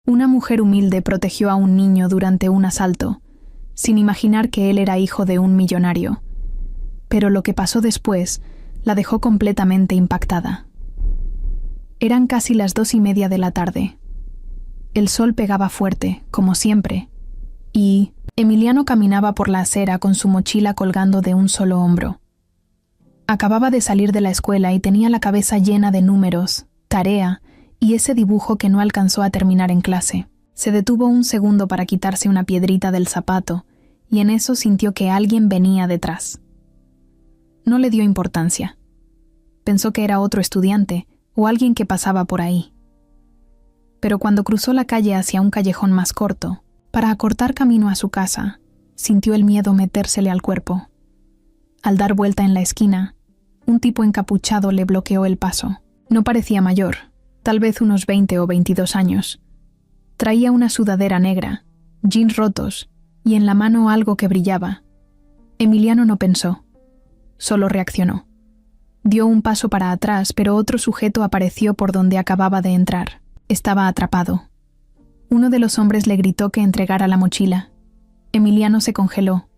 Una mujer humilde protegió a un niño durante un asalto, sin imaginar que él era hijo de un millonario. Pero lo que pasó después la dejó completamente impactada. Eran casi las 2:30 de la tarde. El sol pegaba fuerte, como siempre, y Emiliano caminaba por la acera con su mochila colgando de un solo hombro. Acababa de salir de la escuela y tenía la cabeza llena de números, tarea y ese dibujo que no alcanzó a terminar en clase. Se detuvo un segundo para quitarse una piedrita del zapato y en eso sintió que alguien venía detrás. No le dio importancia. Pensó que era otro estudiante o alguien que pasaba por ahí. Pero cuando cruzó la calle hacia un callejón más corto, para acortar camino a su casa, sintió el miedo metérsele al cuerpo. Al dar vuelta en la esquina, un tipo encapuchado le bloqueó el paso. No parecía mayor, tal vez unos 20 o 22 años. Traía una sudadera negra, jeans rotos y en la mano algo que brillaba. Emiliano no pensó, solo reaccionó. Dio un paso para atrás, pero otro sujeto apareció por donde acababa de entrar. Estaba atrapado. Uno de los hombres le gritó que entregara la mochila. Emiliano se congeló.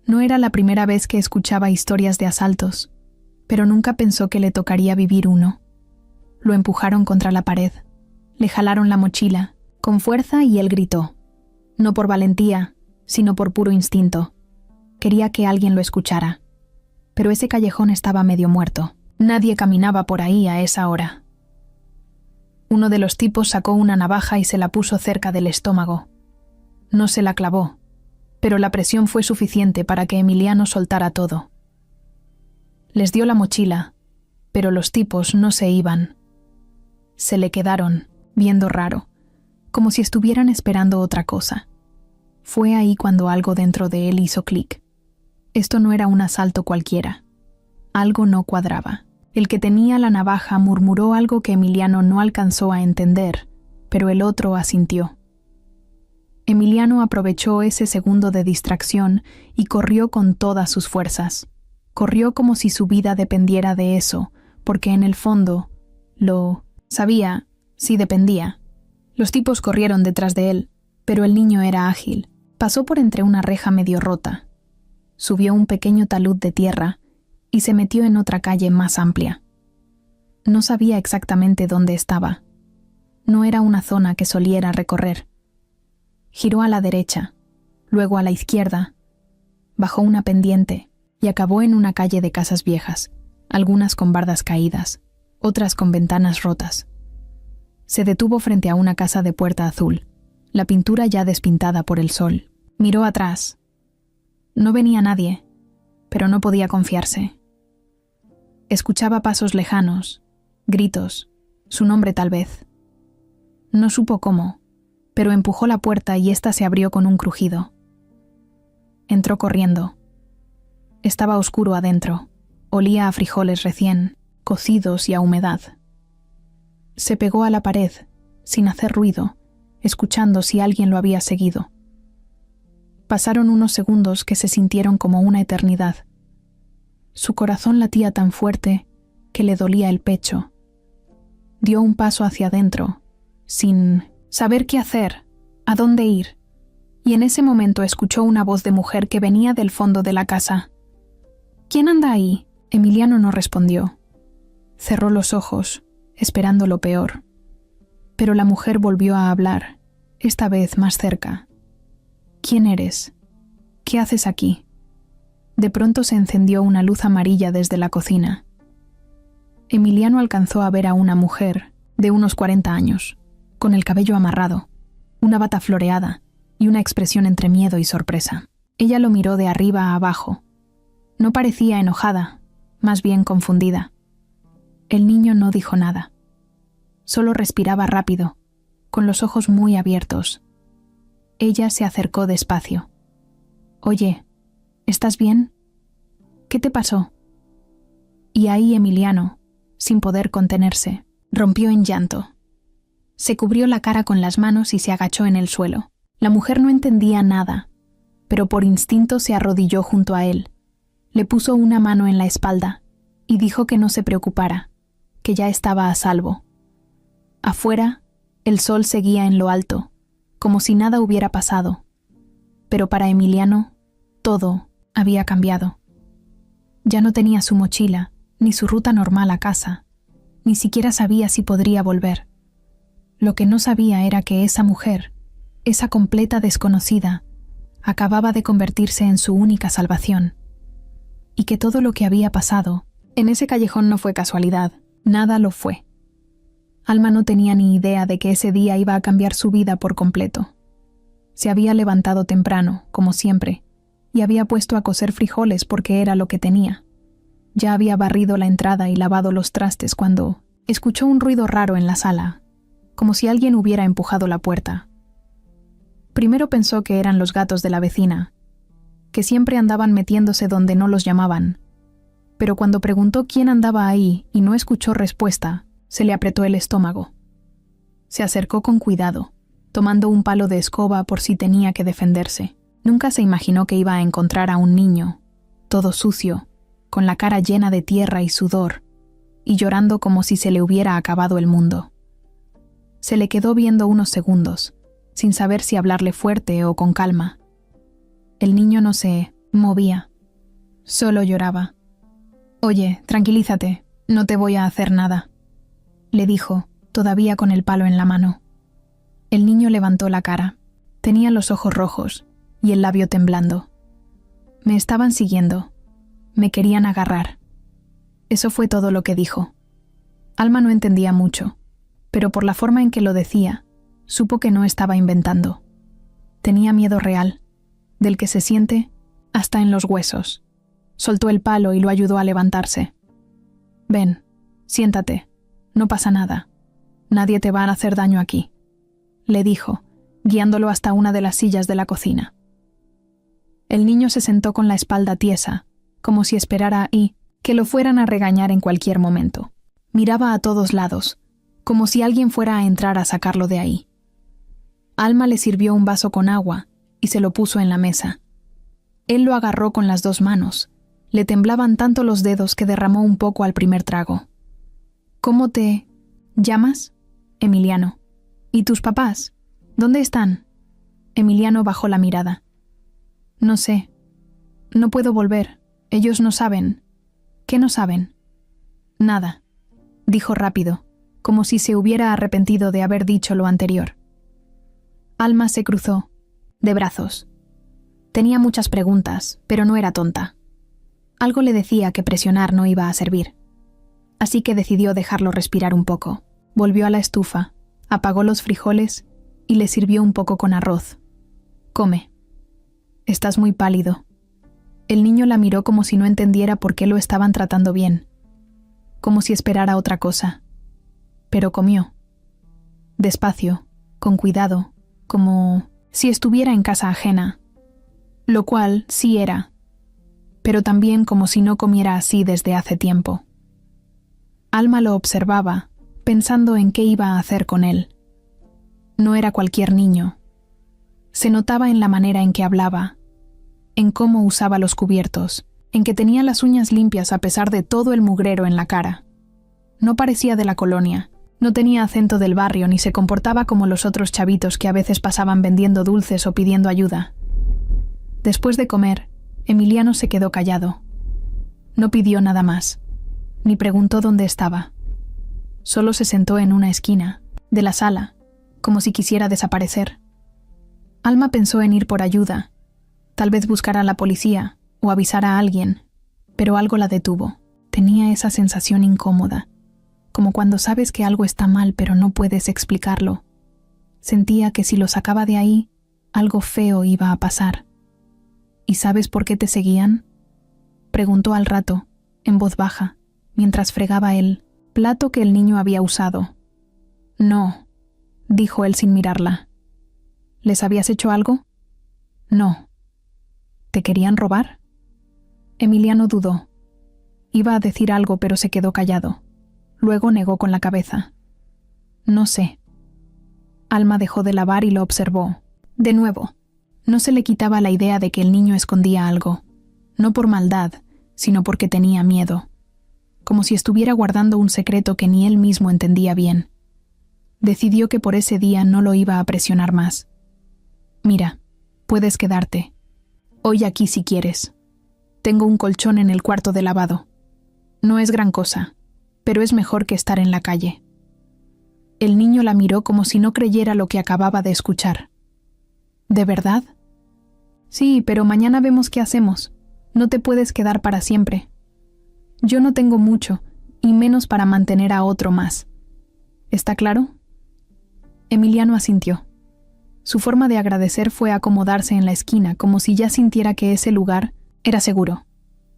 No era la primera vez que escuchaba historias de asaltos, pero nunca pensó que le tocaría vivir uno. Lo empujaron contra la pared. Le jalaron la mochila, con fuerza, y él gritó. No por valentía, sino por puro instinto. Quería que alguien lo escuchara. Pero ese callejón estaba medio muerto. Nadie caminaba por ahí a esa hora. Uno de los tipos sacó una navaja y se la puso cerca del estómago. No se la clavó, pero la presión fue suficiente para que Emiliano soltara todo. Les dio la mochila, pero los tipos no se iban. Se le quedaron, viendo raro, como si estuvieran esperando otra cosa. Fue ahí cuando algo dentro de él hizo clic. Esto no era un asalto cualquiera. Algo no cuadraba. El que tenía la navaja murmuró algo que Emiliano no alcanzó a entender, pero el otro asintió. Emiliano aprovechó ese segundo de distracción y corrió con todas sus fuerzas. Corrió como si su vida dependiera de eso, porque en el fondo lo sabía, sí dependía. Los tipos corrieron detrás de él, pero el niño era ágil. Pasó por entre una reja medio rota. Subió un pequeño talud de tierra y se metió en otra calle más amplia. No sabía exactamente dónde estaba. No era una zona que soliera recorrer. Giró a la derecha, luego a la izquierda, bajó una pendiente y acabó en una calle de casas viejas, algunas con bardas caídas, otras con ventanas rotas. Se detuvo frente a una casa de puerta azul, la pintura ya despintada por el sol. Miró atrás. No venía nadie, pero no podía confiarse. Escuchaba pasos lejanos, gritos, su nombre tal vez. No supo cómo, pero empujó la puerta y ésta se abrió con un crujido. Entró corriendo. Estaba oscuro adentro, olía a frijoles recién cocidos y a humedad. Se pegó a la pared, sin hacer ruido, escuchando si alguien lo había seguido. Pasaron unos segundos que se sintieron como una eternidad. Su corazón latía tan fuerte que le dolía el pecho. Dio un paso hacia adentro, sin saber qué hacer, a dónde ir, y en ese momento escuchó una voz de mujer que venía del fondo de la casa. ¿Quién anda ahí? Emiliano no respondió. Cerró los ojos, esperando lo peor. Pero la mujer volvió a hablar, esta vez más cerca. ¿Quién eres? ¿Qué haces aquí? De pronto se encendió una luz amarilla desde la cocina. Emiliano alcanzó a ver a una mujer de unos 40 años, con el cabello amarrado, una bata floreada y una expresión entre miedo y sorpresa. Ella lo miró de arriba a abajo. No parecía enojada, más bien confundida. El niño no dijo nada. Solo respiraba rápido, con los ojos muy abiertos. Ella se acercó despacio. «Oye, ¿estás bien? ¿Qué te pasó?» Y ahí Emiliano, sin poder contenerse, rompió en llanto. Se cubrió la cara con las manos y se agachó en el suelo. La mujer no entendía nada, pero por instinto se arrodilló junto a él. Le puso una mano en la espalda y dijo que no se preocupara, que ya estaba a salvo. Afuera, El sol seguía en lo alto, como si nada hubiera pasado. Pero para Emiliano, todo había cambiado. Ya no tenía su mochila, ni su ruta normal a casa. Ni siquiera sabía si podría volver. Lo que no sabía era que esa mujer, esa completa desconocida, acababa de convertirse en su única salvación. Y que todo lo que había pasado en ese callejón no fue casualidad, nada lo fue. Alma no tenía ni idea de que ese día iba a cambiar su vida por completo. Se había levantado temprano, como siempre, y había puesto a cocer frijoles porque era lo que tenía. Ya había barrido la entrada y lavado los trastes cuando escuchó un ruido raro en la sala, como si alguien hubiera empujado la puerta. Primero pensó que eran los gatos de la vecina, que siempre andaban metiéndose donde no los llamaban, pero cuando preguntó quién andaba ahí y no escuchó respuesta, se le apretó el estómago. Se acercó con cuidado, tomando un palo de escoba por si tenía que defenderse. Nunca se imaginó que iba a encontrar a un niño, todo sucio, con la cara llena de tierra y sudor, y llorando como si se le hubiera acabado el mundo. Se le quedó viendo unos segundos, sin saber si hablarle fuerte o con calma. El niño no se movía, solo lloraba. «Oye, tranquilízate, no te voy a hacer nada», le dijo, todavía con el palo en la mano. El niño levantó la cara. Tenía los ojos rojos y el labio temblando. Me estaban siguiendo. Me querían agarrar. Eso fue todo lo que dijo. Alma no entendía mucho, pero por la forma en que lo decía, supo que no estaba inventando. Tenía miedo real, del que se siente hasta en los huesos. Soltó el palo y lo ayudó a levantarse. «Ven, siéntate. No pasa nada. Nadie te va a hacer daño aquí», le dijo, guiándolo hasta una de las sillas de la cocina. El niño se sentó con la espalda tiesa, como si esperara ahí que lo fueran a regañar en cualquier momento. Miraba a todos lados, como si alguien fuera a entrar a sacarlo de ahí. Alma le sirvió un vaso con agua y se lo puso en la mesa. Él lo agarró con las 2 manos. Le temblaban tanto los dedos que derramó un poco al primer trago. «¿Cómo te llamas?» «Emiliano». «¿Y tus papás? ¿Dónde están?» Emiliano bajó la mirada. «No sé. No puedo volver. Ellos no saben». «¿Qué no saben?» «Nada», dijo rápido, como si se hubiera arrepentido de haber dicho lo anterior. Alma se cruzó, de brazos. Tenía muchas preguntas, pero no era tonta. Algo le decía que presionar no iba a servir. Así que decidió dejarlo respirar un poco. Volvió a la estufa, apagó los frijoles y le sirvió un poco con arroz. «Come. Estás muy pálido». El niño la miró como si no entendiera por qué lo estaban tratando bien, como si esperara otra cosa. Pero comió. Despacio, con cuidado, como si estuviera en casa ajena, lo cual sí era, pero también como si no comiera así desde hace tiempo. Alma lo observaba, pensando en qué iba a hacer con él. No era cualquier niño. Se notaba en la manera en que hablaba, en cómo usaba los cubiertos, en que tenía las uñas limpias a pesar de todo el mugrero en la cara. No parecía de la colonia, no tenía acento del barrio ni se comportaba como los otros chavitos que a veces pasaban vendiendo dulces o pidiendo ayuda. Después de comer, Emiliano se quedó callado. No pidió nada más, ni preguntó dónde estaba. Solo se sentó en una esquina, de la sala, como si quisiera desaparecer. Alma pensó en ir por ayuda, tal vez buscar a la policía o avisar a alguien, pero algo la detuvo. Tenía esa sensación incómoda, como cuando sabes que algo está mal pero no puedes explicarlo. Sentía que si lo sacaba de ahí, algo feo iba a pasar. ¿Y sabes por qué te seguían?, preguntó al rato, en voz baja, mientras fregaba el plato que el niño había usado. «No», dijo él sin mirarla. «¿Les habías hecho algo?» «No». «¿Te querían robar?» Emiliano dudó. Iba a decir algo pero se quedó callado. Luego negó con la cabeza. «No sé». Alma dejó de lavar y lo observó. De nuevo, no se le quitaba la idea de que el niño escondía algo, no por maldad, sino porque tenía miedo, como si estuviera guardando un secreto que ni él mismo entendía bien. Decidió que por ese día no lo iba a presionar más. «Mira, puedes quedarte. Hoy aquí si quieres. Tengo un colchón en el cuarto de lavado. No es gran cosa, pero es mejor que estar en la calle». El niño la miró como si no creyera lo que acababa de escuchar. «¿De verdad?» «Sí, pero mañana vemos qué hacemos. No te puedes quedar para siempre. Yo no tengo mucho, y menos para mantener a otro más. ¿Está claro?» Emiliano asintió. Su forma de agradecer fue acomodarse en la esquina, como si ya sintiera que ese lugar era seguro.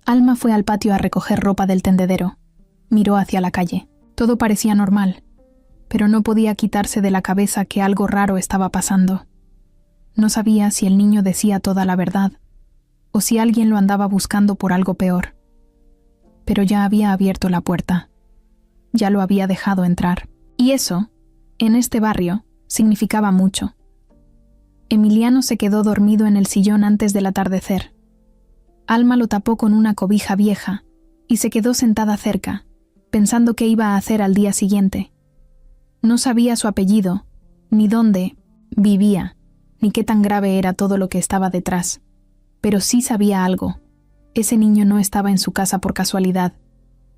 Alma fue al patio a recoger ropa del tendedero. Miró hacia la calle. Todo parecía normal, pero no podía quitarse de la cabeza que algo raro estaba pasando. No sabía si el niño decía toda la verdad, o si alguien lo andaba buscando por algo peor. Pero ya había abierto la puerta. Ya lo había dejado entrar. Y eso, en este barrio, significaba mucho. Emiliano se quedó dormido en el sillón antes del atardecer. Alma lo tapó con una cobija vieja y se quedó sentada cerca, pensando qué iba a hacer al día siguiente. No sabía su apellido, ni dónde vivía, ni qué tan grave era todo lo que estaba detrás. Pero sí sabía algo. Ese niño no estaba en su casa por casualidad,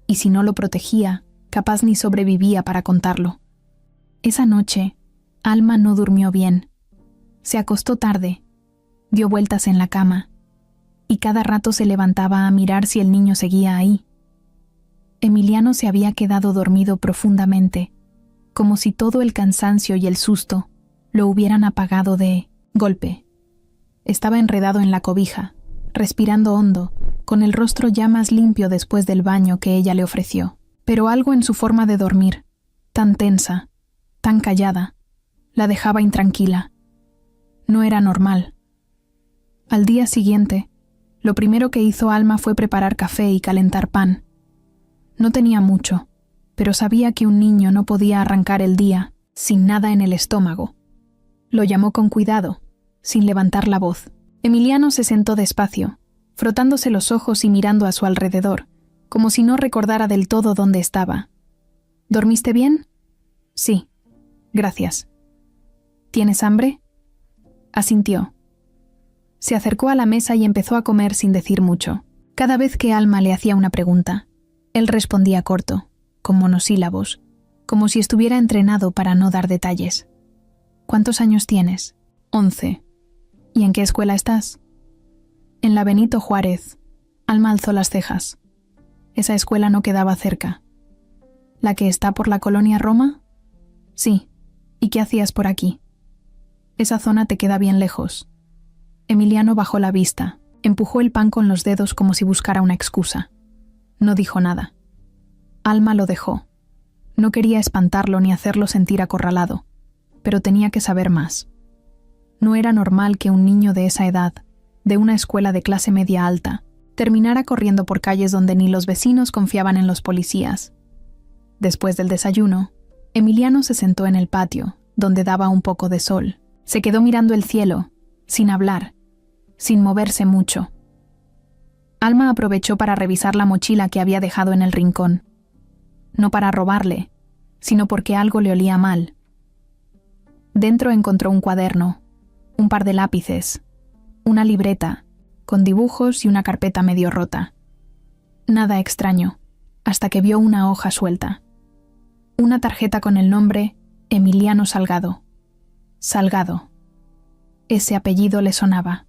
y si no lo protegía, capaz ni sobrevivía para contarlo. Esa noche, Alma no durmió bien. Se acostó tarde, dio vueltas en la cama, y cada rato se levantaba a mirar si el niño seguía ahí. Emiliano se había quedado dormido profundamente, como si todo el cansancio y el susto lo hubieran apagado de golpe. Estaba enredado en la cobija, respirando hondo, con el rostro ya más limpio después del baño que ella le ofreció. Pero algo en su forma de dormir, tan tensa, tan callada, la dejaba intranquila. No era normal. Al día siguiente, lo primero que hizo Alma fue preparar café y calentar pan. No tenía mucho, pero sabía que un niño no podía arrancar el día sin nada en el estómago. Lo llamó con cuidado, sin levantar la voz. Emiliano se sentó despacio, frotándose los ojos y mirando a su alrededor, como si no recordara del todo dónde estaba. ¿Dormiste bien? Sí, gracias. ¿Tienes hambre? Asintió. Se acercó a la mesa y empezó a comer sin decir mucho. Cada vez que Alma le hacía una pregunta, él respondía corto, con monosílabos, como si estuviera entrenado para no dar detalles. ¿Cuántos años tienes? 11. ¿Y en qué escuela estás? En la Benito Juárez. Alma alzó las cejas. Esa escuela no quedaba cerca. ¿La que está por la colonia Roma? Sí. ¿Y qué hacías por aquí? Esa zona te queda bien lejos. Emiliano bajó la vista, empujó el pan con los dedos como si buscara una excusa. No dijo nada. Alma lo dejó. No quería espantarlo ni hacerlo sentir acorralado, pero tenía que saber más. No era normal que un niño de esa edad, de una escuela de clase media alta, terminara corriendo por calles donde ni los vecinos confiaban en los policías. Después del desayuno, Emiliano se sentó en el patio, donde daba un poco de sol. Se quedó mirando el cielo, sin hablar, sin moverse mucho. Alma aprovechó para revisar la mochila que había dejado en el rincón. No para robarle, sino porque algo le olía mal. Dentro encontró un cuaderno, un par de lápices, una libreta, con dibujos y una carpeta medio rota. Nada extraño, hasta que vio una hoja suelta. Una tarjeta con el nombre Emiliano Salgado. Salgado. Ese apellido le sonaba.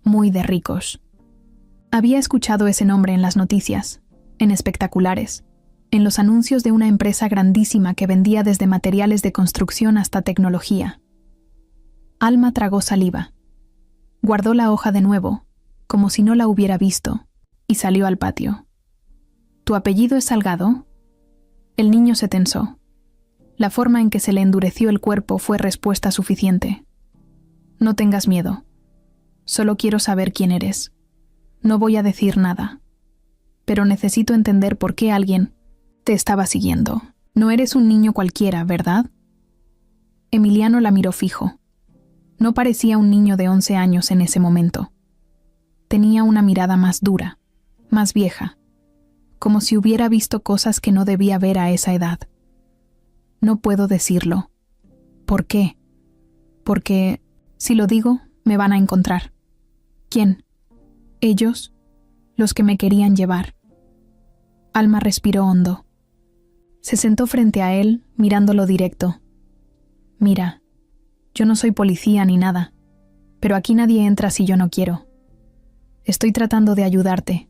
Muy de ricos. Había escuchado ese nombre en las noticias, en espectaculares, en los anuncios de una empresa grandísima que vendía desde materiales de construcción hasta tecnología. Alma tragó saliva. Guardó la hoja de nuevo, como si no la hubiera visto, y salió al patio. ¿Tu apellido es Salgado? El niño se tensó. La forma en que se le endureció el cuerpo fue respuesta suficiente. No tengas miedo. Solo quiero saber quién eres. No voy a decir nada. Pero necesito entender por qué alguien te estaba siguiendo. No eres un niño cualquiera, ¿verdad? Emiliano la miró fijo. No parecía un niño de 11 años en ese momento. Tenía una mirada más dura, más vieja, como si hubiera visto cosas que no debía ver a esa edad. No puedo decirlo. ¿Por qué? Porque, si lo digo, me van a encontrar. ¿Quién? Ellos, los que me querían llevar. Alma respiró hondo. Se sentó frente a él, mirándolo directo. Mira, yo no soy policía ni nada, pero aquí nadie entra si yo no quiero. Estoy tratando de ayudarte.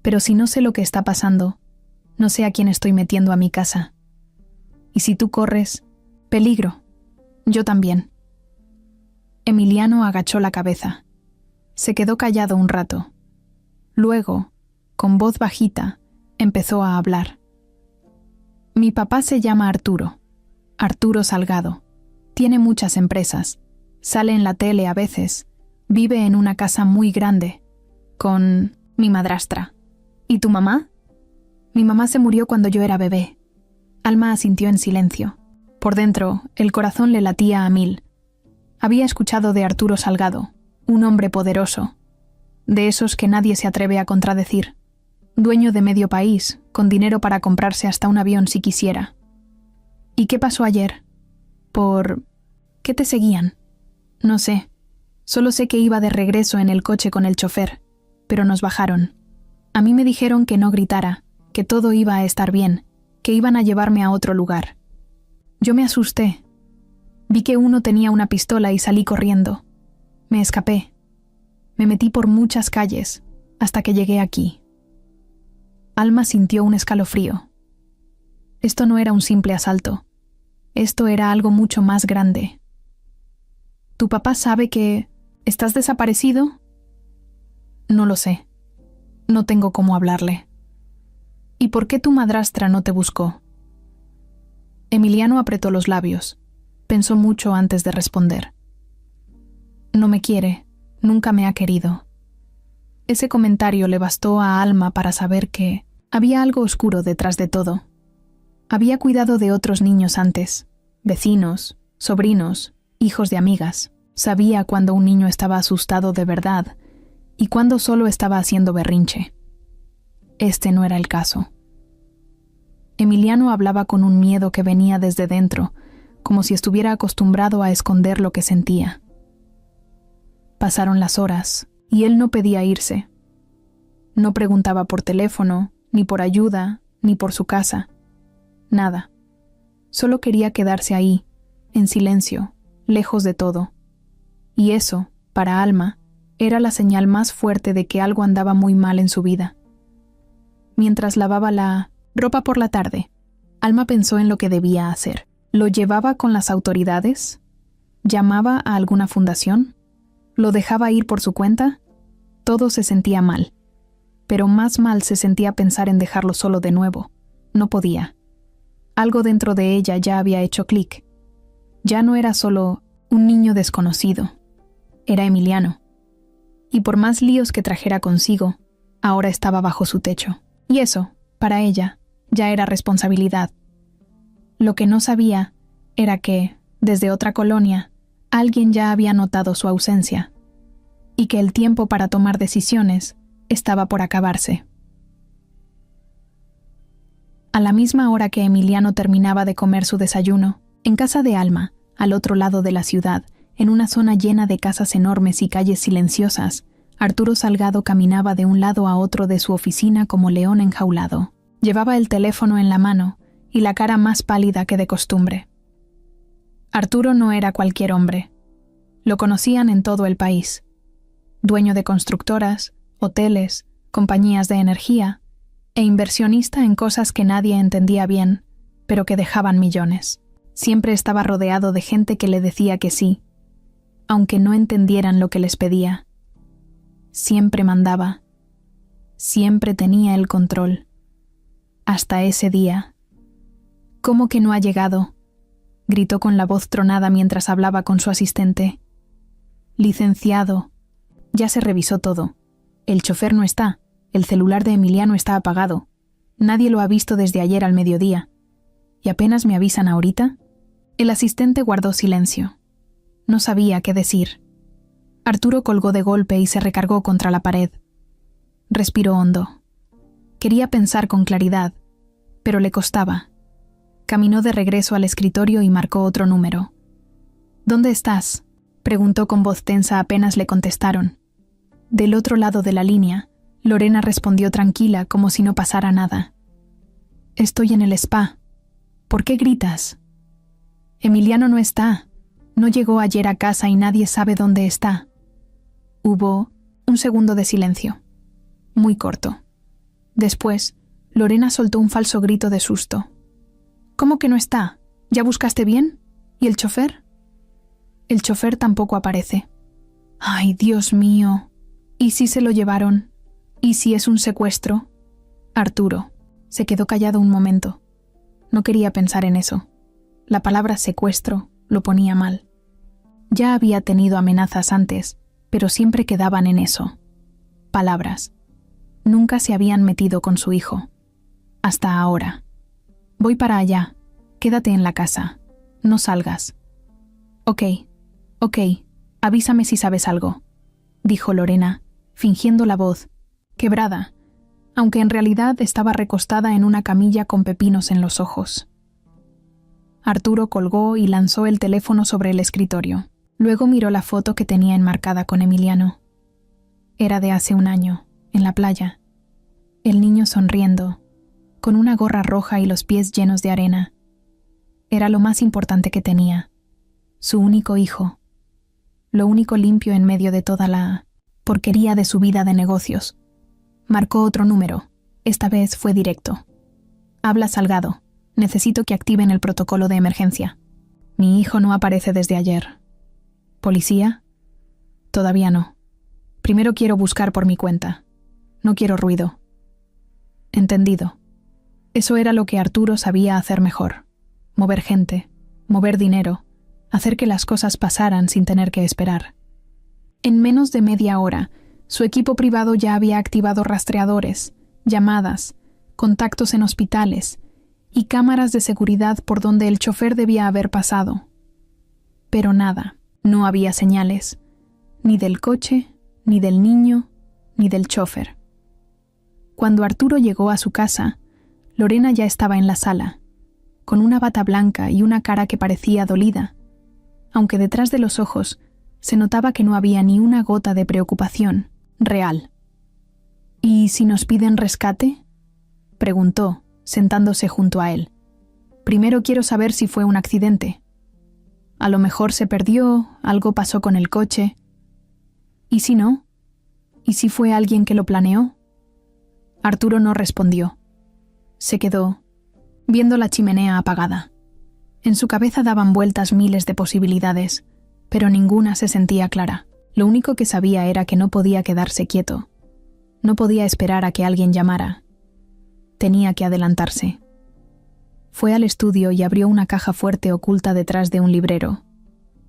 Pero si no sé lo que está pasando, no sé a quién estoy metiendo a mi casa. Y si tú corres, peligro. Yo también. Emiliano agachó la cabeza. Se quedó callado un rato. Luego, con voz bajita, empezó a hablar. Mi papá se llama Arturo. Arturo Salgado. Tiene muchas empresas. Sale en la tele a veces. Vive en una casa muy grande. Con mi madrastra. ¿Y tu mamá? Mi mamá se murió cuando yo era bebé. Alma asintió en silencio. Por dentro, el corazón le latía a 1000. Había escuchado de Arturo Salgado, un hombre poderoso, de esos que nadie se atreve a contradecir, dueño de medio país, con dinero para comprarse hasta un avión si quisiera. ¿Y qué pasó ayer? ¿Por qué te seguían? No sé. Solo sé que iba de regreso en el coche con el chofer, pero nos bajaron. A mí me dijeron que no gritara, que todo iba a estar bien, que iban a llevarme a otro lugar. Yo me asusté. Vi que uno tenía una pistola y salí corriendo. Me escapé. Me metí por muchas calles, hasta que llegué aquí. Alma sintió un escalofrío. Esto no era un simple asalto. Esto era algo mucho más grande. ¿Tu papá sabe que estás desaparecido? No lo sé. No tengo cómo hablarle. ¿Y por qué tu madrastra no te buscó? Emiliano apretó los labios. Pensó mucho antes de responder. No me quiere, nunca me ha querido. Ese comentario le bastó a Alma para saber que había algo oscuro detrás de todo. Había cuidado de otros niños antes, vecinos, sobrinos, hijos de amigas. Sabía cuando un niño estaba asustado de verdad y cuando solo estaba haciendo berrinche. Este no era el caso. Emiliano hablaba con un miedo que venía desde dentro, como si estuviera acostumbrado a esconder lo que sentía. Pasaron las horas, y él no pedía irse. No preguntaba por teléfono, ni por ayuda, ni por su casa. Nada. Solo quería quedarse ahí, en silencio, lejos de todo. Y eso, para Alma, era la señal más fuerte de que algo andaba muy mal en su vida. Mientras lavaba la ropa por la tarde, Alma pensó en lo que debía hacer. ¿Lo llevaba con las autoridades? ¿Llamaba a alguna fundación? ¿Lo dejaba ir por su cuenta? Todo se sentía mal. Pero más mal se sentía pensar en dejarlo solo de nuevo. No podía. Algo dentro de ella ya había hecho clic. Ya no era solo un niño desconocido. Era Emiliano. Y por más líos que trajera consigo, ahora estaba bajo su techo. Y eso, para ella, ya era responsabilidad. Lo que no sabía era que, desde otra colonia, alguien ya había notado su ausencia, y que el tiempo para tomar decisiones estaba por acabarse. A la misma hora que Emiliano terminaba de comer su desayuno, en casa de Alma, al otro lado de la ciudad, en una zona llena de casas enormes y calles silenciosas, Arturo Salgado caminaba de un lado a otro de su oficina como león enjaulado. Llevaba el teléfono en la mano y la cara más pálida que de costumbre. Arturo no era cualquier hombre. Lo conocían en todo el país. Dueño de constructoras, hoteles, compañías de energía e inversionista en cosas que nadie entendía bien, pero que dejaban millones. Siempre estaba rodeado de gente que le decía que sí, aunque no entendieran lo que les pedía. Siempre mandaba. Siempre tenía el control. Hasta ese día. ¿Cómo que no ha llegado?, gritó con la voz tronada mientras hablaba con su asistente. Licenciado. Ya se revisó todo. El chofer no está. El celular de Emiliano está apagado. Nadie lo ha visto desde ayer al mediodía. ¿Y apenas me avisan ahorita? El asistente guardó silencio. No sabía qué decir. Arturo colgó de golpe y se recargó contra la pared. Respiró hondo. Quería pensar con claridad, pero le costaba. Caminó de regreso al escritorio y marcó otro número. ¿Dónde estás?, preguntó con voz tensa apenas le contestaron. Del otro lado de la línea, Lorena respondió tranquila como si no pasara nada. Estoy en el spa. ¿Por qué gritas? Emiliano no está. No llegó ayer a casa y nadie sabe dónde está. Hubo un segundo de silencio. Muy corto. Después, Lorena soltó un falso grito de susto. ¿Cómo que no está? ¿Ya buscaste bien? ¿Y el chofer? El chofer tampoco aparece. ¡Ay, Dios mío! ¿Y si se lo llevaron? ¿Y si es un secuestro? Arturo se quedó callado un momento. No quería pensar en eso. La palabra secuestro lo ponía mal. Ya había tenido amenazas antes, pero siempre quedaban en eso. Palabras. Nunca se habían metido con su hijo. Hasta ahora. Voy para allá. Quédate en la casa. No salgas. Ok. Avísame si sabes algo, dijo Lorena, fingiendo la voz, quebrada, aunque en realidad estaba recostada en una camilla con pepinos en los ojos. Arturo colgó y lanzó el teléfono sobre el escritorio. Luego miró la foto que tenía enmarcada con Emiliano. Era de hace un año, en la playa. El niño sonriendo, con una gorra roja y los pies llenos de arena. Era lo más importante que tenía. Su único hijo. Lo único limpio en medio de toda la porquería de su vida de negocios. Marcó otro número. Esta vez fue directo. Habla Salgado. Necesito que activen el protocolo de emergencia. Mi hijo no aparece desde ayer. ¿Policía? Todavía no. Primero quiero buscar por mi cuenta. No quiero ruido. Entendido. Eso era lo que Arturo sabía hacer mejor. Mover gente, mover dinero, hacer que las cosas pasaran sin tener que esperar. En menos de media hora, su equipo privado ya había activado rastreadores, llamadas, contactos en hospitales y cámaras de seguridad por donde el chofer debía haber pasado. Pero nada, no había señales, ni del coche, ni del niño, ni del chofer. Cuando Arturo llegó a su casa, Lorena ya estaba en la sala, con una bata blanca y una cara que parecía dolida, aunque detrás de los ojos se notaba que no había ni una gota de preocupación real. ¿Y si nos piden rescate?, preguntó, sentándose junto a él. Primero quiero saber si fue un accidente. A lo mejor se perdió, algo pasó con el coche. ¿Y si no? ¿Y si fue alguien que lo planeó? Arturo no respondió. Se quedó viendo la chimenea apagada. En su cabeza daban vueltas miles de posibilidades, pero ninguna se sentía clara. Lo único que sabía era que no podía quedarse quieto. No podía esperar a que alguien llamara. Tenía que adelantarse. Fue al estudio y abrió una caja fuerte oculta detrás de un librero.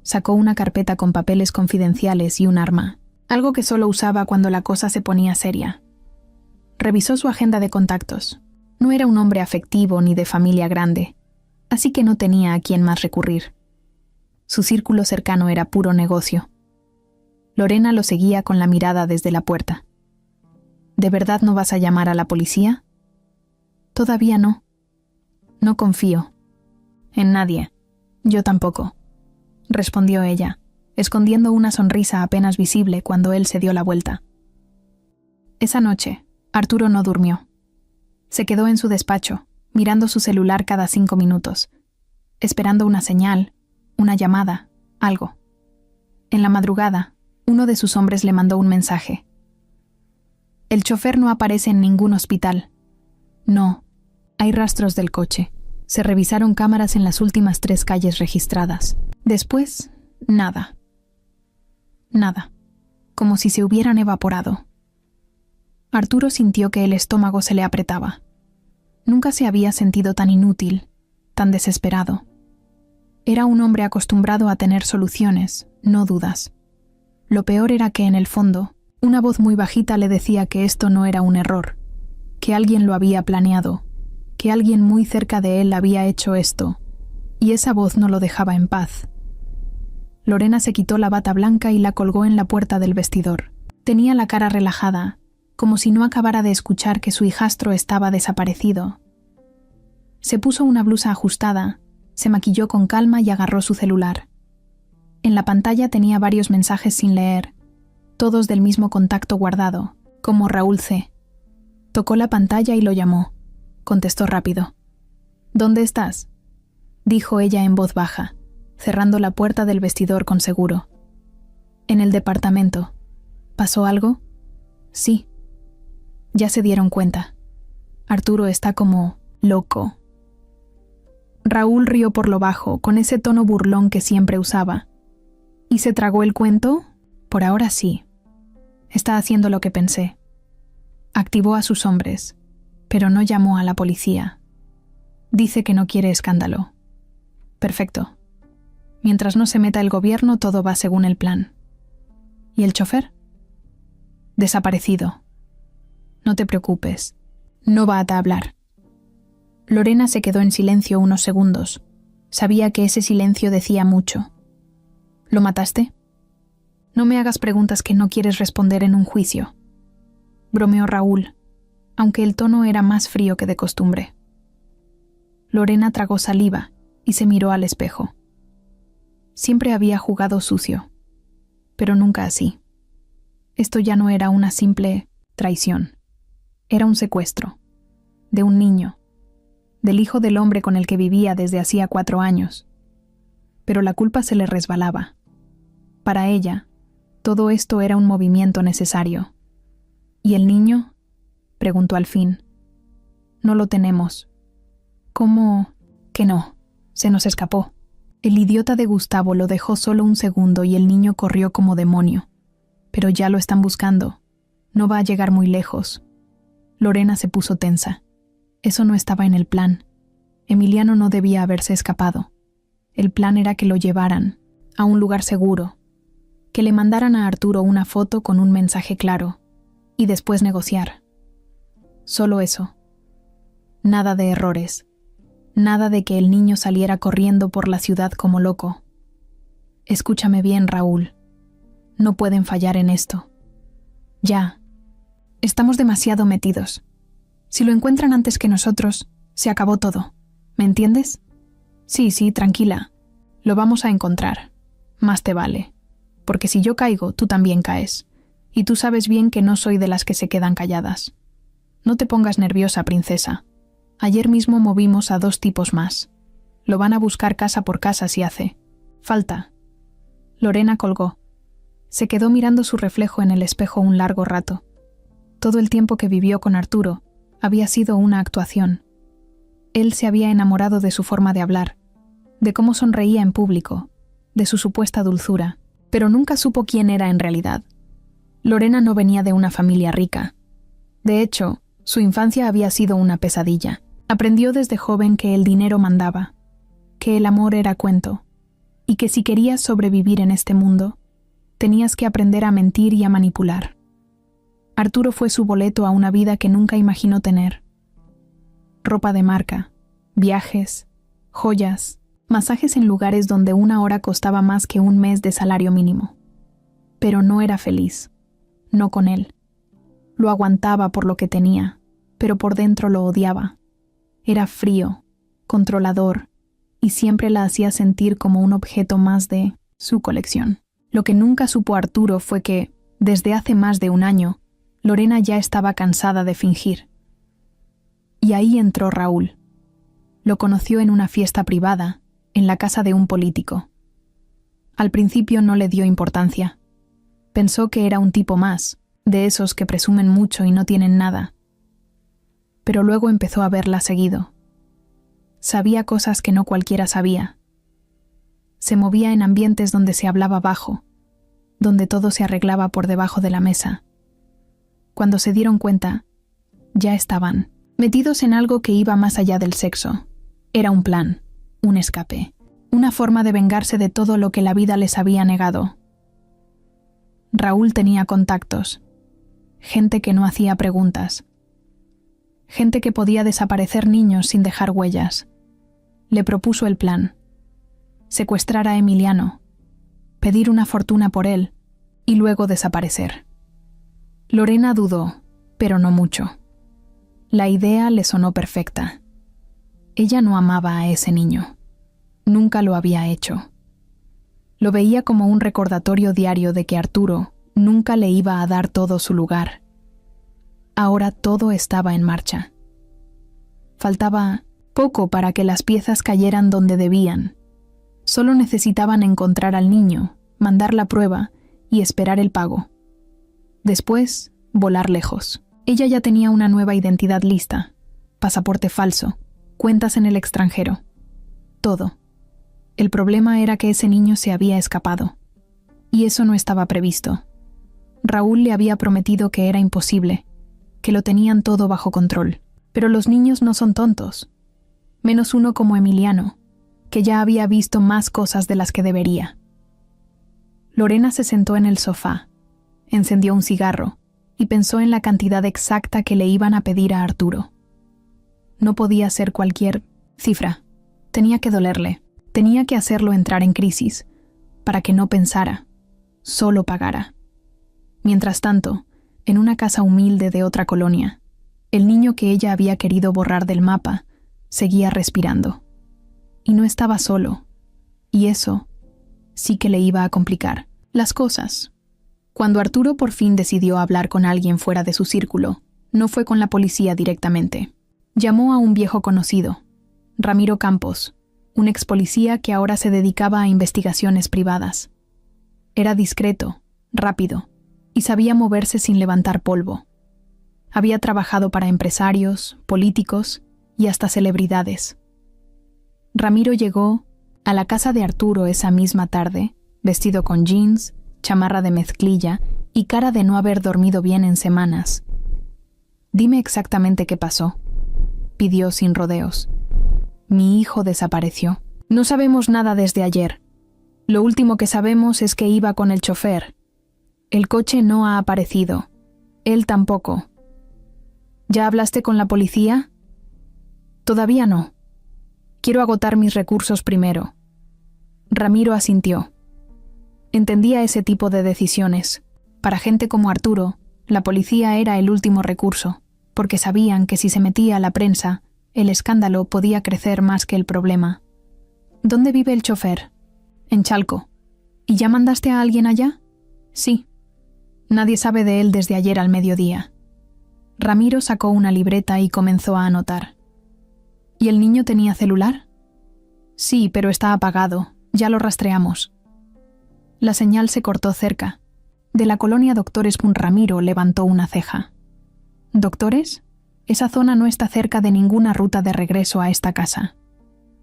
Sacó una carpeta con papeles confidenciales y un arma, algo que solo usaba cuando la cosa se ponía seria. Revisó su agenda de contactos. No era un hombre afectivo ni de familia grande, así que no tenía a quién más recurrir. Su círculo cercano era puro negocio. Lorena lo seguía con la mirada desde la puerta. ¿De verdad no vas a llamar a la policía? Todavía no. No confío. En nadie. Yo tampoco, respondió ella, escondiendo una sonrisa apenas visible cuando él se dio la vuelta. Esa noche, Arturo no durmió. Se quedó en su despacho, mirando su celular cada 5 minutos, esperando una señal, una llamada, algo. En la madrugada, uno de sus hombres le mandó un mensaje. El chofer no aparece en ningún hospital. No, hay rastros del coche. Se revisaron cámaras en las últimas 3 calles registradas. Después, nada. Nada. Como si se hubieran evaporado. Arturo sintió que el estómago se le apretaba. Nunca se había sentido tan inútil, tan desesperado. Era un hombre acostumbrado a tener soluciones, no dudas. Lo peor era que en el fondo, una voz muy bajita le decía que esto no era un error, que alguien lo había planeado, que alguien muy cerca de él había hecho esto, y esa voz no lo dejaba en paz. Lorena se quitó la bata blanca y la colgó en la puerta del vestidor. Tenía la cara relajada, como si no acabara de escuchar que su hijastro estaba desaparecido. Se puso una blusa ajustada, se maquilló con calma y agarró su celular. En la pantalla tenía varios mensajes sin leer, todos del mismo contacto guardado, como Raúl C. Tocó la pantalla y lo llamó. Contestó rápido. «¿Dónde estás?», dijo ella en voz baja, cerrando la puerta del vestidor con seguro. «En el departamento. ¿Pasó algo?». «Sí». Ya se dieron cuenta. Arturo está como loco. Raúl rió por lo bajo, con ese tono burlón que siempre usaba. ¿Y se tragó el cuento? Por ahora sí. Está haciendo lo que pensé. Activó a sus hombres, pero no llamó a la policía. Dice que no quiere escándalo. Perfecto. Mientras no se meta el gobierno, todo va según el plan. ¿Y el chofer? Desaparecido. No te preocupes. No va a hablar. Lorena se quedó en silencio unos segundos. Sabía que ese silencio decía mucho. ¿Lo mataste? No me hagas preguntas que no quieres responder en un juicio. Bromeó Raúl, aunque el tono era más frío que de costumbre. Lorena tragó saliva y se miró al espejo. Siempre había jugado sucio, pero nunca así. Esto ya no era una simple traición. Era un secuestro, de un niño, del hijo del hombre con el que vivía desde hacía 4 años. Pero la culpa se le resbalaba. Para ella, todo esto era un movimiento necesario. ¿Y el niño?, preguntó al fin. No lo tenemos. ¿Cómo que no? Se nos escapó. El idiota de Gustavo lo dejó solo un segundo y el niño corrió como demonio. Pero ya lo están buscando. No va a llegar muy lejos. Lorena se puso tensa. Eso no estaba en el plan. Emiliano no debía haberse escapado. El plan era que lo llevaran a un lugar seguro, que le mandaran a Arturo una foto con un mensaje claro, y después negociar. Solo eso. Nada de errores. Nada de que el niño saliera corriendo por la ciudad como loco. Escúchame bien, Raúl. No pueden fallar en esto. Ya. Estamos demasiado metidos. Si lo encuentran antes que nosotros, se acabó todo. ¿Me entiendes? Sí, tranquila. Lo vamos a encontrar. Más te vale. Porque si yo caigo, tú también caes. Y tú sabes bien que no soy de las que se quedan calladas. No te pongas nerviosa, princesa. Ayer mismo movimos a 2 tipos más. Lo van a buscar casa por casa si hace falta. Lorena colgó. Se quedó mirando su reflejo en el espejo un largo rato. Todo el tiempo que vivió con Arturo había sido una actuación. Él se había enamorado de su forma de hablar, de cómo sonreía en público, de su supuesta dulzura, pero nunca supo quién era en realidad. Lorena no venía de una familia rica. De hecho, su infancia había sido una pesadilla. Aprendió desde joven que el dinero mandaba, que el amor era cuento, y que si querías sobrevivir en este mundo, tenías que aprender a mentir y a manipular. Arturo fue su boleto a una vida que nunca imaginó tener. Ropa de marca, viajes, joyas, masajes en lugares donde 1 hora costaba más que 1 mes de salario mínimo. Pero no era feliz, no con él. Lo aguantaba por lo que tenía, pero por dentro lo odiaba. Era frío, controlador, y siempre la hacía sentir como un objeto más de su colección. Lo que nunca supo Arturo fue que, desde hace más de 1 año, Lorena ya estaba cansada de fingir. Y ahí entró Raúl. Lo conoció en una fiesta privada, en la casa de un político. Al principio no le dio importancia. Pensó que era un tipo más, de esos que presumen mucho y no tienen nada. Pero luego empezó a verla seguido. Sabía cosas que no cualquiera sabía. Se movía en ambientes donde se hablaba bajo, donde todo se arreglaba por debajo de la mesa. Cuando se dieron cuenta, ya estaban metidos en algo que iba más allá del sexo. Era un plan, un escape, una forma de vengarse de todo lo que la vida les había negado. Raúl tenía contactos, gente que no hacía preguntas, gente que podía desaparecer niños sin dejar huellas. Le propuso el plan: secuestrar a Emiliano, pedir una fortuna por él y luego desaparecer. Lorena dudó, pero no mucho. La idea le sonó perfecta. Ella no amaba a ese niño. Nunca lo había hecho. Lo veía como un recordatorio diario de que Arturo nunca le iba a dar todo su lugar. Ahora todo estaba en marcha. Faltaba poco para que las piezas cayeran donde debían. Solo necesitaban encontrar al niño, mandar la prueba y esperar el pago. Después, volar lejos. Ella ya tenía una nueva identidad lista, pasaporte falso, cuentas en el extranjero. Todo. El problema era que ese niño se había escapado. Y eso no estaba previsto. Raúl le había prometido que era imposible, que lo tenían todo bajo control. Pero los niños no son tontos. Menos uno como Emiliano, que ya había visto más cosas de las que debería. Lorena se sentó en el sofá, encendió un cigarro y pensó en la cantidad exacta que le iban a pedir a Arturo. No podía ser cualquier cifra. Tenía que dolerle. Tenía que hacerlo entrar en crisis, para que no pensara, solo pagara. Mientras tanto, en una casa humilde de otra colonia, el niño que ella había querido borrar del mapa seguía respirando. Y no estaba solo, y eso sí que le iba a complicar las cosas. Cuando Arturo por fin decidió hablar con alguien fuera de su círculo, no fue con la policía directamente. Llamó a un viejo conocido, Ramiro Campos, un ex policía que ahora se dedicaba a investigaciones privadas. Era discreto, rápido, y sabía moverse sin levantar polvo. Había trabajado para empresarios, políticos y hasta celebridades. Ramiro llegó a la casa de Arturo esa misma tarde, vestido con jeans, chamarra de mezclilla y cara de no haber dormido bien en semanas. «Dime exactamente qué pasó», pidió sin rodeos. «Mi hijo desapareció. No sabemos nada desde ayer. Lo último que sabemos es que iba con el chofer. El coche no ha aparecido. Él tampoco. ¿Ya hablaste con la policía?» «Todavía no. Quiero agotar mis recursos primero». Ramiro asintió. Entendía ese tipo de decisiones. Para gente como Arturo, la policía era el último recurso, porque sabían que si se metía a la prensa, el escándalo podía crecer más que el problema. «¿Dónde vive el chofer?» «En Chalco». «¿Y ya mandaste a alguien allá?» «Sí. Nadie sabe de él desde ayer al mediodía». Ramiro sacó una libreta y comenzó a anotar. «¿Y el niño tenía celular?» «Sí, pero está apagado. Ya lo rastreamos». La señal se cortó cerca. De la colonia Doctores, Ramiro levantó una ceja. «¿Doctores? Esa zona no está cerca de ninguna ruta de regreso a esta casa».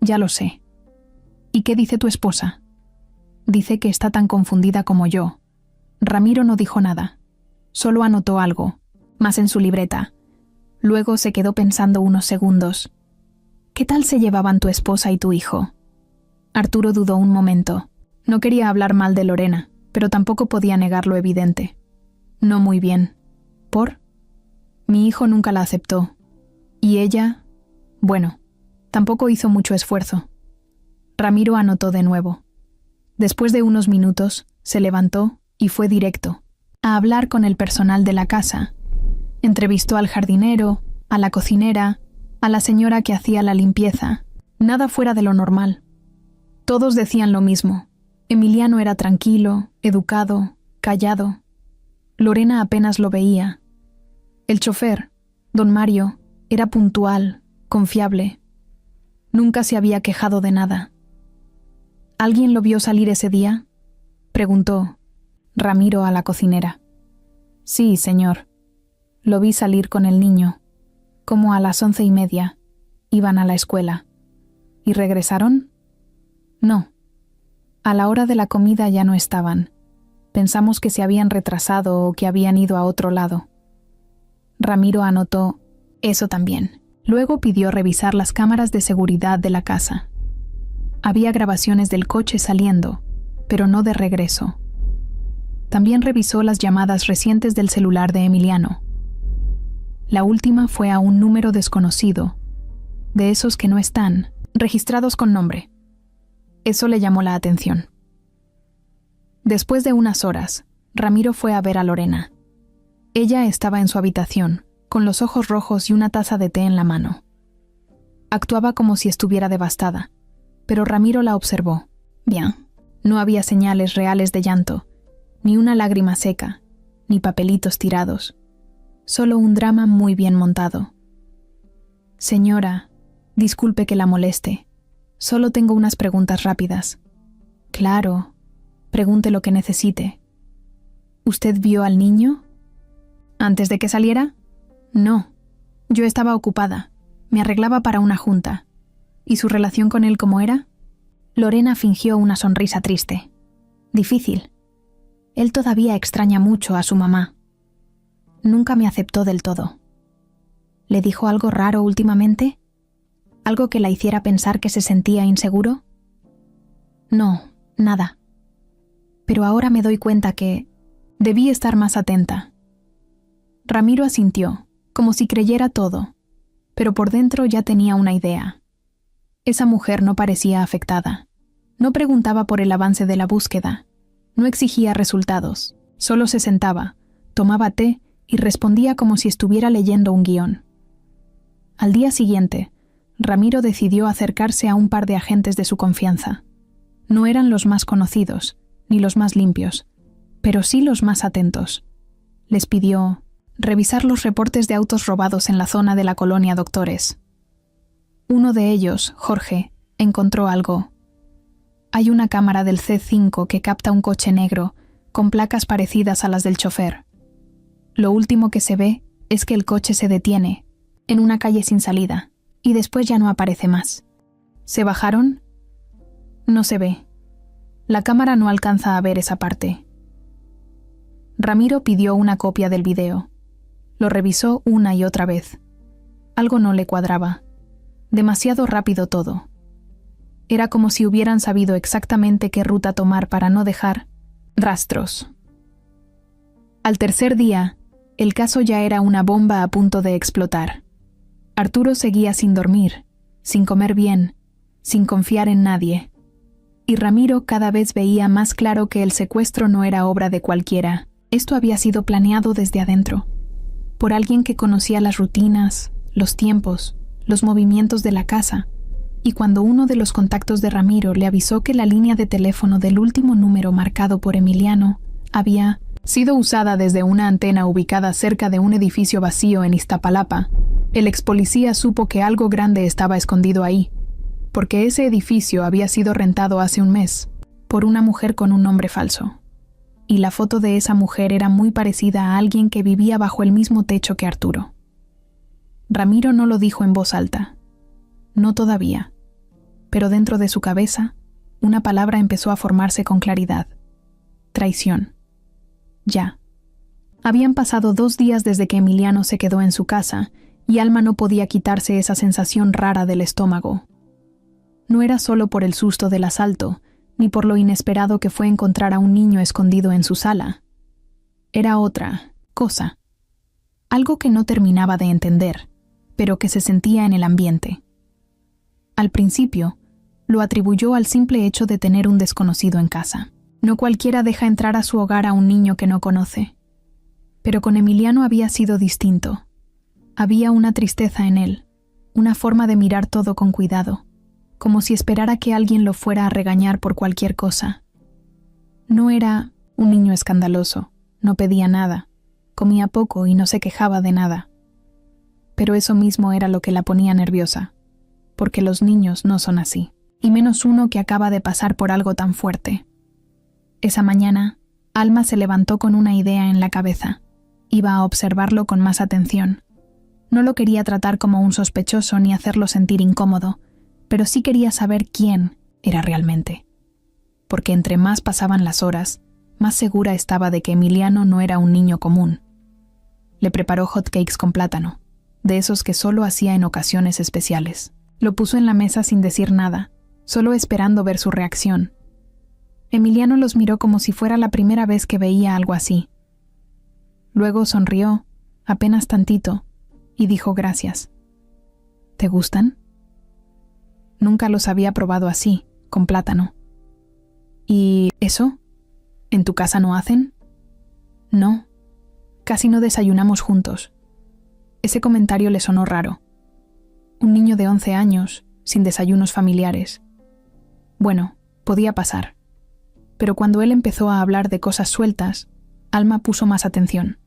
«Ya lo sé». «¿Y qué dice tu esposa?» «Dice que está tan confundida como yo». Ramiro no dijo nada. Solo anotó algo, más en su libreta. Luego se quedó pensando unos segundos. «¿Qué tal se llevaban tu esposa y tu hijo?» Arturo dudó un momento. No quería hablar mal de Lorena, pero tampoco podía negar lo evidente. «No muy bien». ¿Por? «Mi hijo nunca la aceptó. Y ella, bueno, tampoco hizo mucho esfuerzo». Ramiro anotó de nuevo. Después de unos minutos, se levantó y fue directo, a hablar con el personal de la casa. Entrevistó al jardinero, a la cocinera, a la señora que hacía la limpieza. Nada fuera de lo normal. Todos decían lo mismo. Emiliano era tranquilo, educado, callado. Lorena apenas lo veía. El chofer, don Mario, era puntual, confiable. Nunca se había quejado de nada. ¿Alguien lo vio salir ese día?, preguntó Ramiro a la cocinera. «Sí, señor. Lo vi salir con el niño. Como a las 11:30. Iban a la escuela». «¿Y regresaron?» «No. A la hora de la comida ya no estaban. Pensamos que se habían retrasado o que habían ido a otro lado». Ramiro anotó eso también. Luego pidió revisar las cámaras de seguridad de la casa. Había grabaciones del coche saliendo, pero no de regreso. También revisó las llamadas recientes del celular de Emiliano. La última fue a un número desconocido, de esos que no están registrados con nombre. Eso le llamó la atención. Después de unas horas, Ramiro fue a ver a Lorena. Ella estaba en su habitación, con los ojos rojos y una taza de té en la mano. Actuaba como si estuviera devastada, pero Ramiro la observó. Bien, no había señales reales de llanto, ni una lágrima seca, ni papelitos tirados. Solo un drama muy bien montado. Señora, disculpe que la moleste. Solo tengo unas preguntas rápidas. Claro, pregunte lo que necesite. ¿Usted vio al niño? ¿Antes de que saliera? No. Yo estaba ocupada. Me arreglaba para una junta. ¿Y su relación con él cómo era? Lorena fingió una sonrisa triste. Difícil. Él todavía extraña mucho a su mamá. Nunca me aceptó del todo. ¿Le dijo algo raro últimamente? ¿Algo que la hiciera pensar que se sentía inseguro? No, nada. Pero ahora me doy cuenta que debí estar más atenta. Ramiro asintió, como si creyera todo, pero por dentro ya tenía una idea. Esa mujer no parecía afectada. No preguntaba por el avance de la búsqueda. No exigía resultados. Solo se sentaba, tomaba té y respondía como si estuviera leyendo un guión. Al día siguiente, Ramiro decidió acercarse a un par de agentes de su confianza. No eran los más conocidos, ni los más limpios, pero sí los más atentos. Les pidió revisar los reportes de autos robados en la zona de la colonia Doctores. Uno de ellos, Jorge, encontró algo. Hay una cámara del C5 que capta un coche negro, con placas parecidas a las del chofer. Lo último que se ve es que el coche se detiene, en una calle sin salida, y después ya no aparece más. ¿Se bajaron? No se ve. La cámara no alcanza a ver esa parte. Ramiro pidió una copia del video. Lo revisó una y otra vez. Algo no le cuadraba. Demasiado rápido todo. Era como si hubieran sabido exactamente qué ruta tomar para no dejar rastros. Al tercer día, el caso ya era una bomba a punto de explotar. Arturo seguía sin dormir, sin comer bien, sin confiar en nadie. Y Ramiro cada vez veía más claro que el secuestro no era obra de cualquiera. Esto había sido planeado desde adentro, por alguien que conocía las rutinas, los tiempos, los movimientos de la casa, y cuando uno de los contactos de Ramiro le avisó que la línea de teléfono del último número marcado por Emiliano había sido usada desde una antena ubicada cerca de un edificio vacío en Iztapalapa, el expolicía supo que algo grande estaba escondido ahí, porque ese edificio había sido rentado hace un mes por una mujer con un nombre falso. Y la foto de esa mujer era muy parecida a alguien que vivía bajo el mismo techo que Arturo. Ramiro no lo dijo en voz alta. No todavía. Pero dentro de su cabeza, una palabra empezó a formarse con claridad. Traición. Ya. Habían pasado 2 días desde que Emiliano se quedó en su casa, y Alma no podía quitarse esa sensación rara del estómago. No era solo por el susto del asalto, ni por lo inesperado que fue encontrar a un niño escondido en su sala. Era otra cosa. Algo que no terminaba de entender, pero que se sentía en el ambiente. Al principio, lo atribuyó al simple hecho de tener un desconocido en casa. No cualquiera deja entrar a su hogar a un niño que no conoce. Pero con Emiliano había sido distinto. Había una tristeza en él, una forma de mirar todo con cuidado, como si esperara que alguien lo fuera a regañar por cualquier cosa. No era un niño escandaloso, no pedía nada, comía poco y no se quejaba de nada. Pero eso mismo era lo que la ponía nerviosa, porque los niños no son así, y menos uno que acaba de pasar por algo tan fuerte. Esa mañana, Alma se levantó con una idea en la cabeza. Iba a observarlo con más atención. No lo quería tratar como un sospechoso ni hacerlo sentir incómodo, pero sí quería saber quién era realmente. Porque entre más pasaban las horas, más segura estaba de que Emiliano no era un niño común. Le preparó hotcakes con plátano, de esos que solo hacía en ocasiones especiales. Lo puso en la mesa sin decir nada, solo esperando ver su reacción. Emiliano los miró como si fuera la primera vez que veía algo así. Luego sonrió, apenas tantito, y dijo gracias. ¿Te gustan? Nunca los había probado así, con plátano. ¿Y eso? ¿En tu casa no hacen? No, casi no desayunamos juntos. Ese comentario le sonó raro. Un niño de 11 años, sin desayunos familiares. Bueno, podía pasar. Pero cuando él empezó a hablar de cosas sueltas, Alma puso más atención.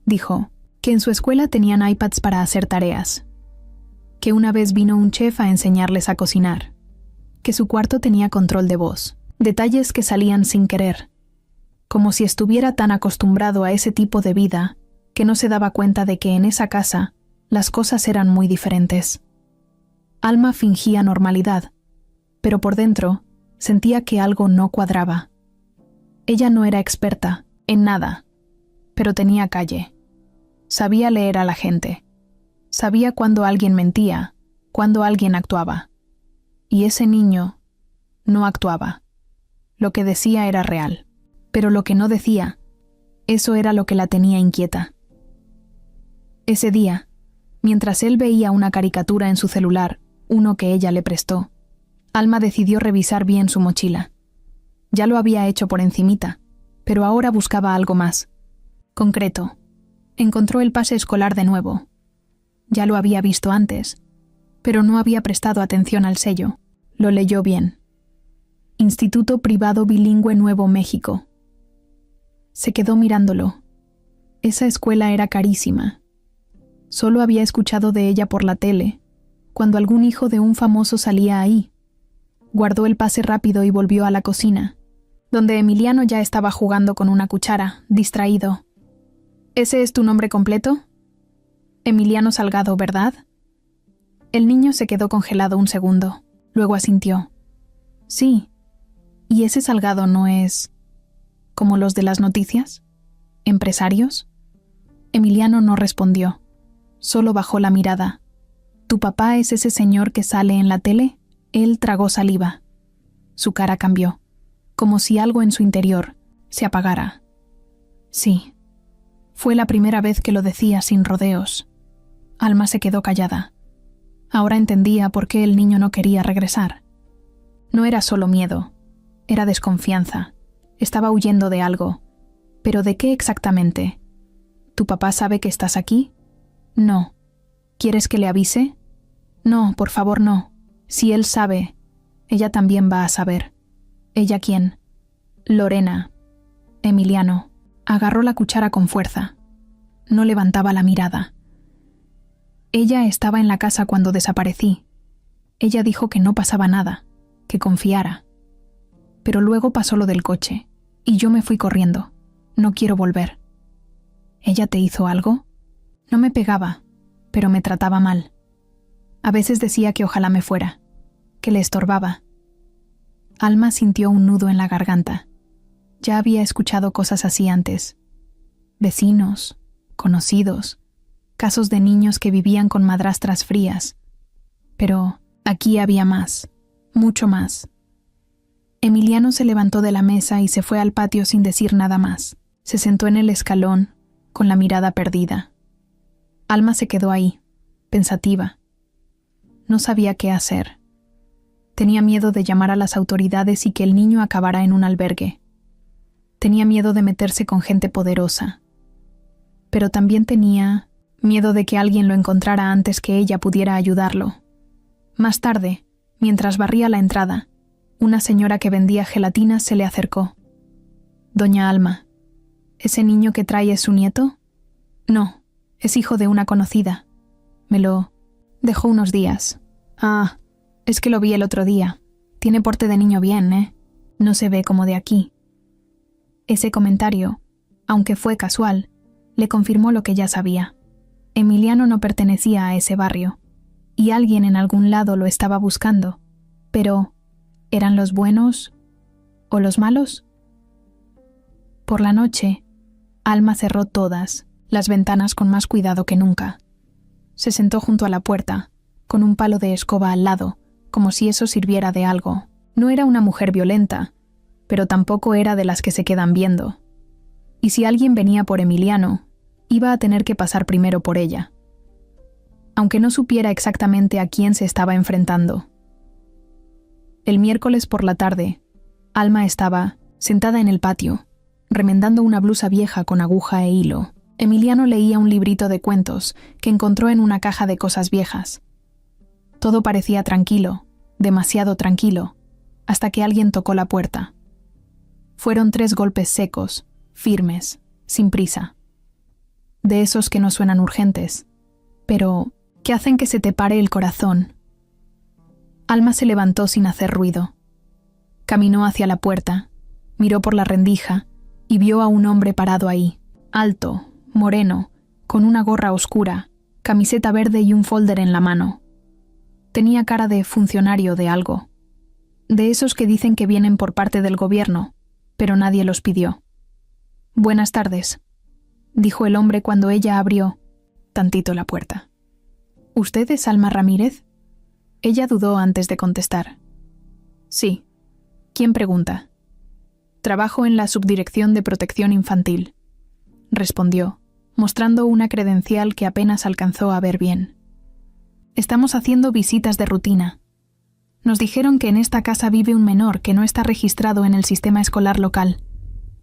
Dijo que en su escuela tenían iPads para hacer tareas, que una vez vino un chef a enseñarles a cocinar, que su cuarto tenía control de voz, detalles que salían sin querer, como si estuviera tan acostumbrado a ese tipo de vida que no se daba cuenta de que en esa casa las cosas eran muy diferentes. Alma fingía normalidad, pero por dentro sentía que algo no cuadraba. Ella no era experta en nada, pero tenía calle. Sabía leer a la gente. Sabía cuándo alguien mentía, cuándo alguien actuaba. Y ese niño no actuaba. Lo que decía era real, pero lo que no decía, eso era lo que la tenía inquieta. Ese día, mientras él veía una caricatura en su celular, uno que ella le prestó, Alma decidió revisar bien su mochila. Ya lo había hecho por encimita, pero ahora buscaba algo más. Concreto. Encontró el pase escolar de nuevo. Ya lo había visto antes, pero no había prestado atención al sello. Lo leyó bien. Instituto Privado Bilingüe Nuevo México. Se quedó mirándolo. Esa escuela era carísima. Solo había escuchado de ella por la tele, cuando algún hijo de un famoso salía ahí. Guardó el pase rápido y volvió a la cocina, donde Emiliano ya estaba jugando con una cuchara, distraído. ¿Ese es tu nombre completo? Emiliano Salgado, ¿verdad? El niño se quedó congelado un segundo, luego asintió. Sí. ¿Y ese Salgado no es como los de las noticias? ¿Empresarios? Emiliano no respondió, solo bajó la mirada. ¿Tu papá es ese señor que sale en la tele? Él tragó saliva. Su cara cambió, como si algo en su interior se apagara. Sí. Fue la primera vez que lo decía sin rodeos. Alma se quedó callada. Ahora entendía por qué el niño no quería regresar. No era solo miedo, era desconfianza. Estaba huyendo de algo. ¿Pero de qué exactamente? ¿Tu papá sabe que estás aquí? No. ¿Quieres que le avise? No, por favor, no. Si él sabe, ella también va a saber. ¿Ella quién? Lorena. Emiliano. Agarró la cuchara con fuerza. No levantaba la mirada. Ella estaba en la casa cuando desaparecí. Ella dijo que no pasaba nada, que confiara. Pero luego pasó lo del coche, y yo me fui corriendo. No quiero volver. ¿Ella te hizo algo? No me pegaba, pero me trataba mal. A veces decía que ojalá me fuera, que le estorbaba. Alma sintió un nudo en la garganta. Ya había escuchado cosas así antes. Vecinos, conocidos, casos de niños que vivían con madrastras frías. Pero aquí había más, mucho más. Emiliano se levantó de la mesa y se fue al patio sin decir nada más. Se sentó en el escalón, con la mirada perdida. Alma se quedó ahí, pensativa. No sabía qué hacer. Tenía miedo de llamar a las autoridades y que el niño acabara en un albergue. Tenía miedo de meterse con gente poderosa. Pero también tenía miedo de que alguien lo encontrara antes que ella pudiera ayudarlo. Más tarde, mientras barría la entrada, una señora que vendía gelatinas se le acercó. «Doña Alma, ¿ese niño que trae es su nieto?» «No, es hijo de una conocida. Me lo dejó unos días». «Ah, es que lo vi el otro día. Tiene porte de niño bien, ¿eh? No se ve como de aquí». Ese comentario, aunque fue casual, le confirmó lo que ya sabía. Emiliano no pertenecía a ese barrio, y alguien en algún lado lo estaba buscando. Pero, ¿eran los buenos o los malos? Por la noche, Alma cerró todas las ventanas con más cuidado que nunca. Se sentó junto a la puerta, con un palo de escoba al lado, como si eso sirviera de algo. No era una mujer violenta, pero tampoco era de las que se quedan viendo. Y si alguien venía por Emiliano, iba a tener que pasar primero por ella. Aunque no supiera exactamente a quién se estaba enfrentando. El miércoles por la tarde, Alma estaba sentada en el patio, remendando una blusa vieja con aguja e hilo. Emiliano leía un librito de cuentos que encontró en una caja de cosas viejas. Todo parecía tranquilo, demasiado tranquilo, hasta que alguien tocó la puerta. Fueron 3 golpes secos, firmes, sin prisa. De esos que no suenan urgentes, pero que hacen que se te pare el corazón. Alma se levantó sin hacer ruido. Caminó hacia la puerta, miró por la rendija y vio a un hombre parado ahí, alto, moreno, con una gorra oscura, camiseta verde y un folder en la mano. Tenía cara de funcionario de algo, de esos que dicen que vienen por parte del gobierno, pero nadie los pidió. «Buenas tardes», dijo el hombre cuando ella abrió tantito la puerta. «¿Usted es Alma Ramírez?» Ella dudó antes de contestar. «Sí. ¿Quién pregunta?» «Trabajo en la Subdirección de Protección Infantil», respondió, mostrando una credencial que apenas alcanzó a ver bien. «Estamos haciendo visitas de rutina. Nos dijeron que en esta casa vive un menor que no está registrado en el sistema escolar local.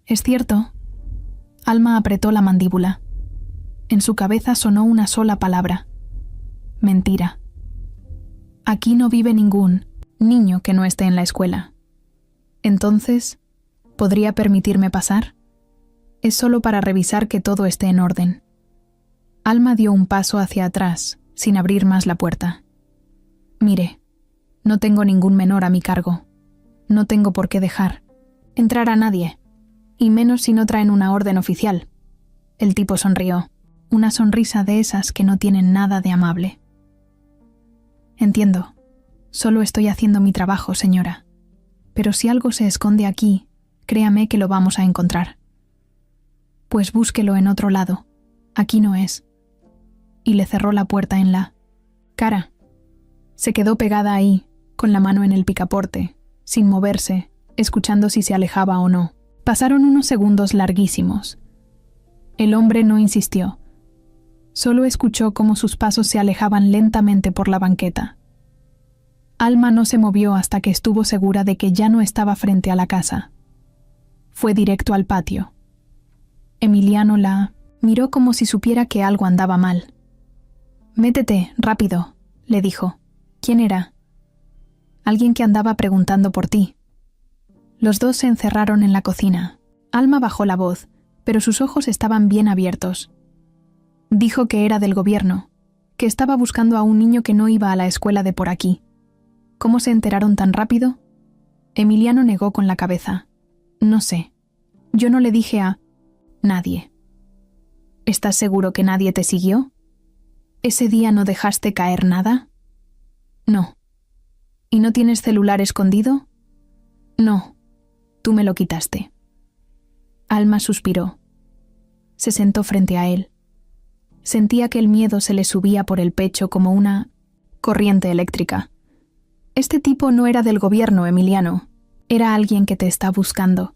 ¿Es cierto?» Alma apretó la mandíbula. En su cabeza sonó una sola palabra. Mentira. Aquí no vive ningún niño que no esté en la escuela. Entonces, ¿podría permitirme pasar? Es solo para revisar que todo esté en orden. Alma dio un paso hacia atrás, sin abrir más la puerta. Mire, no tengo ningún menor a mi cargo. No tengo por qué dejar entrar a nadie, y menos si no traen una orden oficial. El tipo sonrió, una sonrisa de esas que no tienen nada de amable. Entiendo. Solo estoy haciendo mi trabajo, señora. Pero si algo se esconde aquí, créame que lo vamos a encontrar. Pues búsquelo en otro lado. Aquí no es. Y le cerró la puerta en la cara. Se quedó pegada ahí, con la mano en el picaporte, sin moverse, escuchando si se alejaba o no. Pasaron unos segundos larguísimos. El hombre no insistió. Solo escuchó cómo sus pasos se alejaban lentamente por la banqueta. Alma no se movió hasta que estuvo segura de que ya no estaba frente a la casa. Fue directo al patio. Emiliano la miró como si supiera que algo andaba mal. «Métete, rápido», le dijo. «¿Quién era?» «Alguien que andaba preguntando por ti». Los dos se encerraron en la cocina. Alma bajó la voz, pero sus ojos estaban bien abiertos. Dijo que era del gobierno, que estaba buscando a un niño que no iba a la escuela de por aquí. ¿Cómo se enteraron tan rápido? Emiliano negó con la cabeza. «No sé. Yo no le dije a nadie». «¿Estás seguro que nadie te siguió? ¿Ese día no dejaste caer nada?» «No». ¿Y no tienes celular escondido?» «No. Tú me lo quitaste». Alma suspiró. Se sentó frente a él. Sentía que el miedo se le subía por el pecho como una corriente eléctrica. Este tipo no era del gobierno, Emiliano. Era alguien que te está buscando.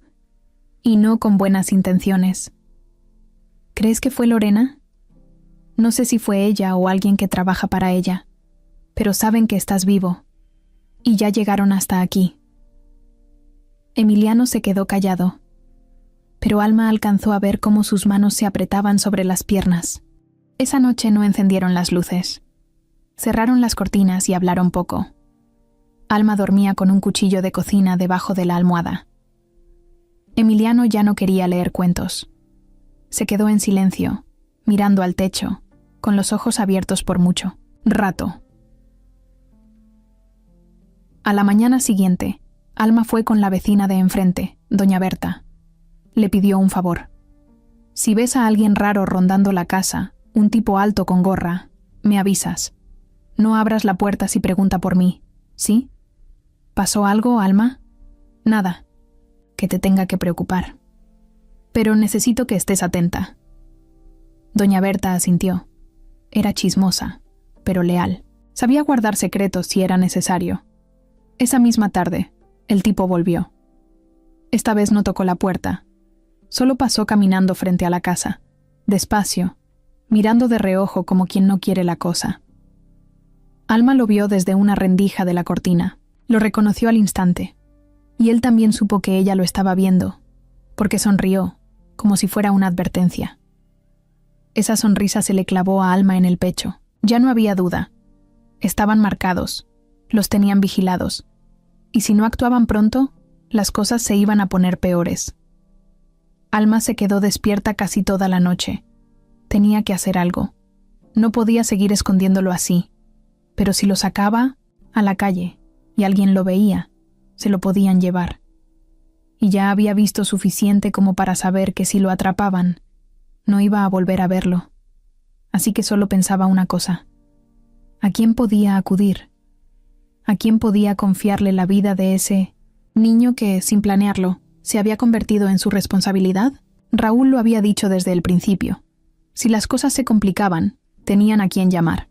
Y no con buenas intenciones. ¿Crees que fue Lorena? No sé si fue ella o alguien que trabaja para ella, pero saben que estás vivo. Y ya llegaron hasta aquí. Emiliano se quedó callado, pero Alma alcanzó a ver cómo sus manos se apretaban sobre las piernas. Esa noche no encendieron las luces. Cerraron las cortinas y hablaron poco. Alma dormía con un cuchillo de cocina debajo de la almohada. Emiliano ya no quería leer cuentos. Se quedó en silencio, mirando al techo, con los ojos abiertos por mucho rato. A la mañana siguiente, Alma fue con la vecina de enfrente, doña Berta. Le pidió un favor. «Si ves a alguien raro rondando la casa, un tipo alto con gorra, me avisas. No abras la puerta si pregunta por mí, ¿sí? ¿Pasó algo, Alma?» «Nada. Que te tenga que preocupar. Pero necesito que estés atenta». Doña Berta asintió. Era chismosa, pero leal. Sabía guardar secretos si era necesario. Esa misma tarde, el tipo volvió. Esta vez no tocó la puerta. Solo pasó caminando frente a la casa, despacio, mirando de reojo como quien no quiere la cosa. Alma lo vio desde una rendija de la cortina. Lo reconoció al instante. Y él también supo que ella lo estaba viendo, porque sonrió, como si fuera una advertencia. Esa sonrisa se le clavó a Alma en el pecho. Ya no había duda. Estaban marcados, los tenían vigilados, y si no actuaban pronto, las cosas se iban a poner peores. Alma se quedó despierta casi toda la noche. Tenía que hacer algo. No podía seguir escondiéndolo así, pero si lo sacaba a la calle y alguien lo veía, se lo podían llevar. Y ya había visto suficiente como para saber que si lo atrapaban, no iba a volver a verlo. Así que solo pensaba una cosa: ¿a quién podía acudir? ¿A quién podía confiarle la vida de ese niño que, sin planearlo, se había convertido en su responsabilidad? Raúl lo había dicho desde el principio. Si las cosas se complicaban, tenían a quién llamar.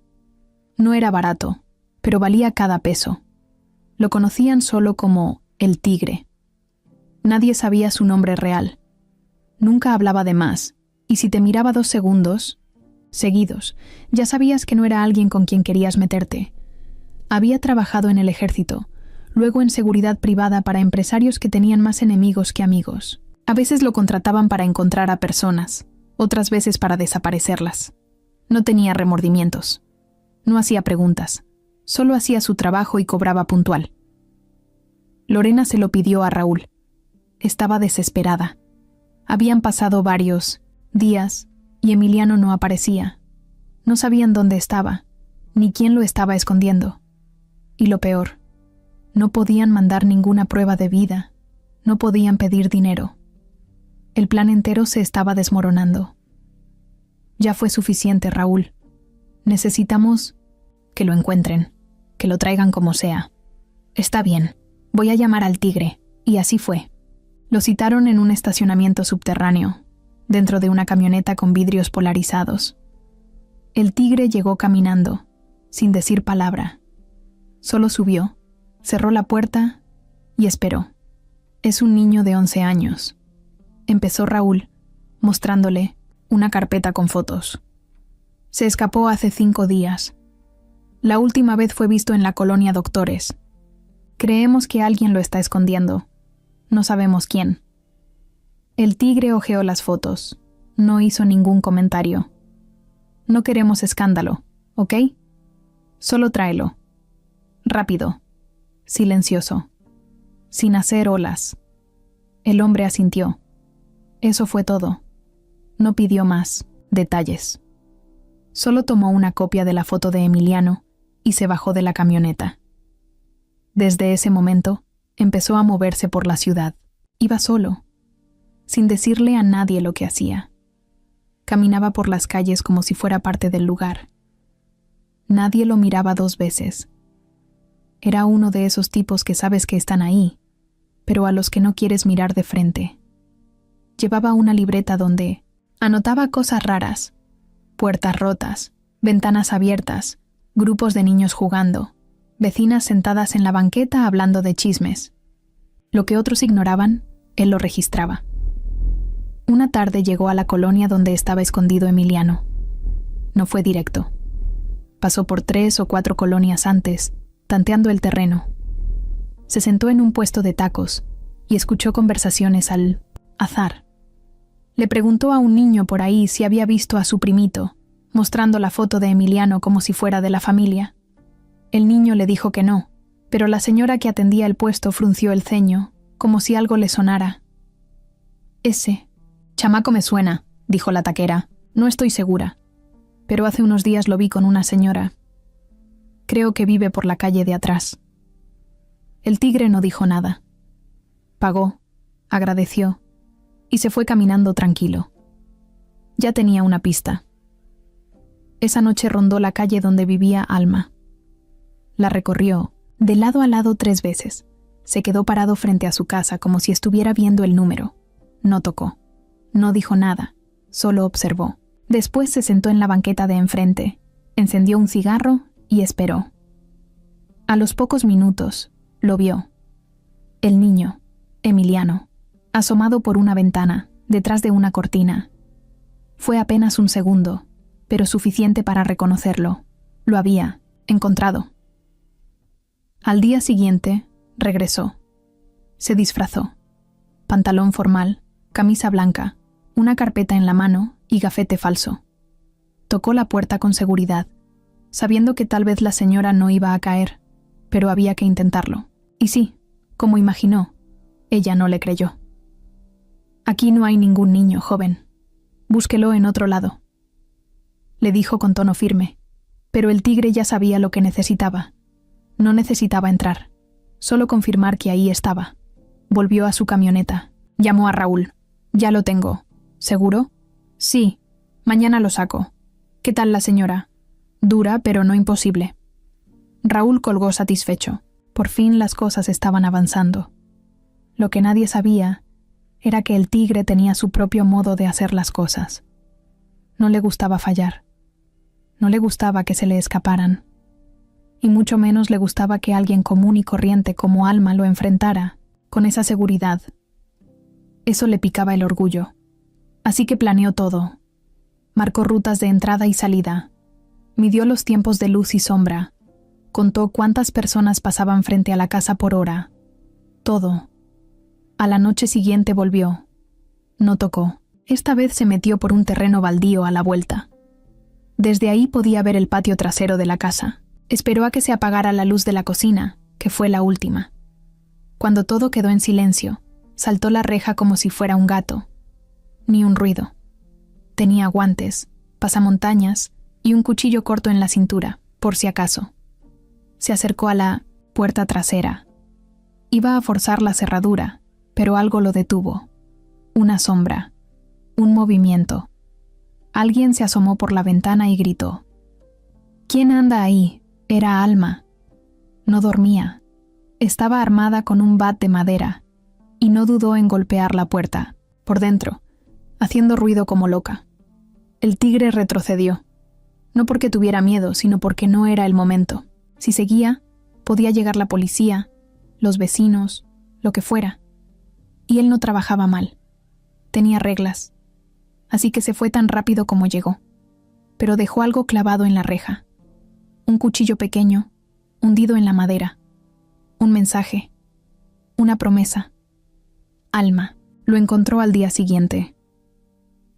No era barato, pero valía cada peso. Lo conocían solo como el Tigre. Nadie sabía su nombre real. Nunca hablaba de más, y si te miraba 2 segundos seguidos, ya sabías que no era alguien con quien querías meterte. Había trabajado en el ejército, luego en seguridad privada para empresarios que tenían más enemigos que amigos. A veces lo contrataban para encontrar a personas, otras veces para desaparecerlas. No tenía remordimientos. No hacía preguntas. Solo hacía su trabajo y cobraba puntual. Lorena se lo pidió a Raúl. Estaba desesperada. Habían pasado varios días y Emiliano no aparecía. No sabían dónde estaba, ni quién lo estaba escondiendo. Y lo peor, no podían mandar ninguna prueba de vida, no podían pedir dinero. El plan entero se estaba desmoronando. Ya fue suficiente, Raúl. Necesitamos que lo encuentren, que lo traigan como sea. Está bien, voy a llamar al Tigre, y así fue. Lo citaron en un estacionamiento subterráneo, dentro de una camioneta con vidrios polarizados. El Tigre llegó caminando, sin decir palabra. Solo subió, cerró la puerta y esperó. Es un niño de 11 años. Empezó Raúl, mostrándole una carpeta con fotos. Se escapó hace 5 días. La última vez fue visto en la colonia Doctores. Creemos que alguien lo está escondiendo. No sabemos quién. El Tigre hojeó las fotos. No hizo ningún comentario. No queremos escándalo, ¿ok? Solo tráelo. Rápido. Silencioso. Sin hacer olas. El hombre asintió. Eso fue todo. No pidió más detalles. Solo tomó una copia de la foto de Emiliano y se bajó de la camioneta. Desde ese momento, empezó a moverse por la ciudad. Iba solo, sin decirle a nadie lo que hacía. Caminaba por las calles como si fuera parte del lugar. Nadie lo miraba 2 veces. Era uno de esos tipos que sabes que están ahí, pero a los que no quieres mirar de frente. Llevaba una libreta donde anotaba cosas raras: puertas rotas, ventanas abiertas, grupos de niños jugando, vecinas sentadas en la banqueta hablando de chismes. Lo que otros ignoraban, él lo registraba. Una tarde llegó a la colonia donde estaba escondido Emiliano. No fue directo. Pasó por 3 o 4 colonias antes, tanteando el terreno. Se sentó en un puesto de tacos y escuchó conversaciones al azar. Le preguntó a un niño por ahí si había visto a su primito, mostrando la foto de Emiliano como si fuera de la familia. El niño le dijo que no, pero la señora que atendía el puesto frunció el ceño, como si algo le sonara. Ese chamaco me suena, dijo la taquera. No estoy segura, pero hace unos días lo vi con una señora. Creo que vive por la calle de atrás. El Tigre no dijo nada. Pagó, agradeció y se fue caminando tranquilo. Ya tenía una pista. Esa noche rondó la calle donde vivía Alma. La recorrió de lado a lado 3 veces. Se quedó parado frente a su casa como si estuviera viendo el número. No tocó. No dijo nada. Solo observó. Después se sentó en la banqueta de enfrente, encendió un cigarro y esperó. A los pocos minutos, lo vio. El niño, Emiliano, asomado por una ventana, detrás de una cortina. Fue apenas un segundo, pero suficiente para reconocerlo. Lo había encontrado. Al día siguiente, regresó. Se disfrazó. Pantalón formal, camisa blanca, una carpeta en la mano y gafete falso. Tocó la puerta con seguridad. sabiendo que tal vez la señora no iba a caer, pero había que intentarlo. Y sí, como imaginó, ella no le creyó. «Aquí no hay ningún niño, joven. Búsquelo en otro lado», le dijo con tono firme, pero el tigre ya sabía lo que necesitaba. No necesitaba entrar, solo confirmar que ahí estaba. Volvió a su camioneta. Llamó a Raúl. «Ya lo tengo. ¿Seguro?» «Sí. Mañana lo saco. ¿Qué tal la señora?» «Dura, pero no imposible». Raúl colgó satisfecho. Por fin las cosas estaban avanzando. Lo que nadie sabía era que el tigre tenía su propio modo de hacer las cosas. No le gustaba fallar. No le gustaba que se le escaparan. Y mucho menos le gustaba que alguien común y corriente como Alma lo enfrentara con esa seguridad. Eso le picaba el orgullo. Así que planeó todo. Marcó rutas de entrada y salida. Midió los tiempos de luz y sombra. Contó cuántas personas pasaban frente a la casa por hora. Todo. A la noche siguiente volvió. No tocó. Esta vez se metió por un terreno baldío a la vuelta. Desde ahí podía ver el patio trasero de la casa. Esperó a que se apagara la luz de la cocina, que fue la última. Cuando todo quedó en silencio, saltó la reja como si fuera un gato. Ni un ruido. Tenía guantes, pasamontañas y un cuchillo corto en la cintura, por si acaso. Se acercó a la puerta trasera. Iba a forzar la cerradura, pero algo lo detuvo. Una sombra. Un movimiento. Alguien se asomó por la ventana y gritó. «¿Quién anda ahí?» Era Alma. No dormía. Estaba armada con un bat de madera, y no dudó en golpear la puerta, por dentro, haciendo ruido como loca. El tigre retrocedió. No porque tuviera miedo, sino porque no era el momento. Si seguía, podía llegar la policía, los vecinos, lo que fuera. Y él no trabajaba mal. Tenía reglas. Así que se fue tan rápido como llegó. Pero dejó algo clavado en la reja. Un cuchillo pequeño, hundido en la madera. Un mensaje. Una promesa. Alma. Lo encontró al día siguiente.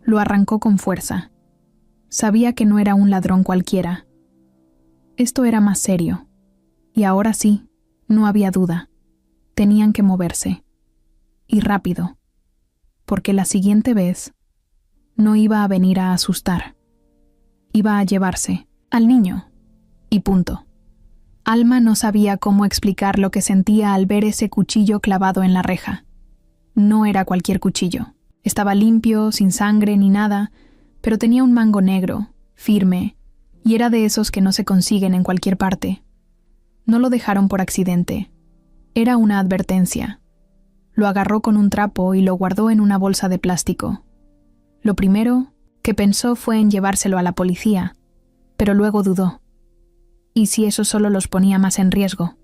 Lo arrancó con fuerza. Sabía que no era un ladrón cualquiera. Esto era más serio. Y ahora sí, no había duda. Tenían que moverse. Y rápido. Porque la siguiente vez no iba a venir a asustar. Iba a llevarse al niño. Y punto. Alma no sabía cómo explicar lo que sentía al ver ese cuchillo clavado en la reja. No era cualquier cuchillo. Estaba limpio, sin sangre ni nada, pero tenía un mango negro, firme, y era de esos que no se consiguen en cualquier parte. No lo dejaron por accidente. Era una advertencia. Lo agarró con un trapo y lo guardó en una bolsa de plástico. Lo primero que pensó fue en llevárselo a la policía, pero luego dudó. ¿Y si eso solo los ponía más en riesgo?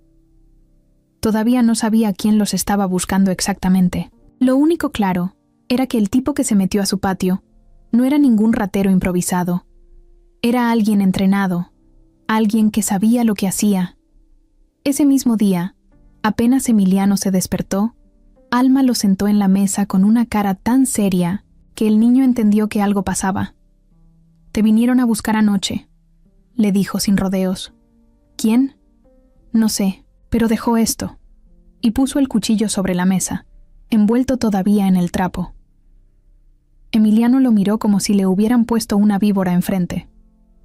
Todavía no sabía quién los estaba buscando exactamente. Lo único claro era que el tipo que se metió a su patio no era ningún ratero improvisado. Era alguien entrenado, alguien que sabía lo que hacía. Ese mismo día, apenas Emiliano se despertó, Alma lo sentó en la mesa con una cara tan seria que el niño entendió que algo pasaba. «Te vinieron a buscar anoche», le dijo sin rodeos. «¿Quién?» «No sé, pero dejó esto», y puso el cuchillo sobre la mesa, envuelto todavía en el trapo. Emiliano lo miró como si le hubieran puesto una víbora enfrente.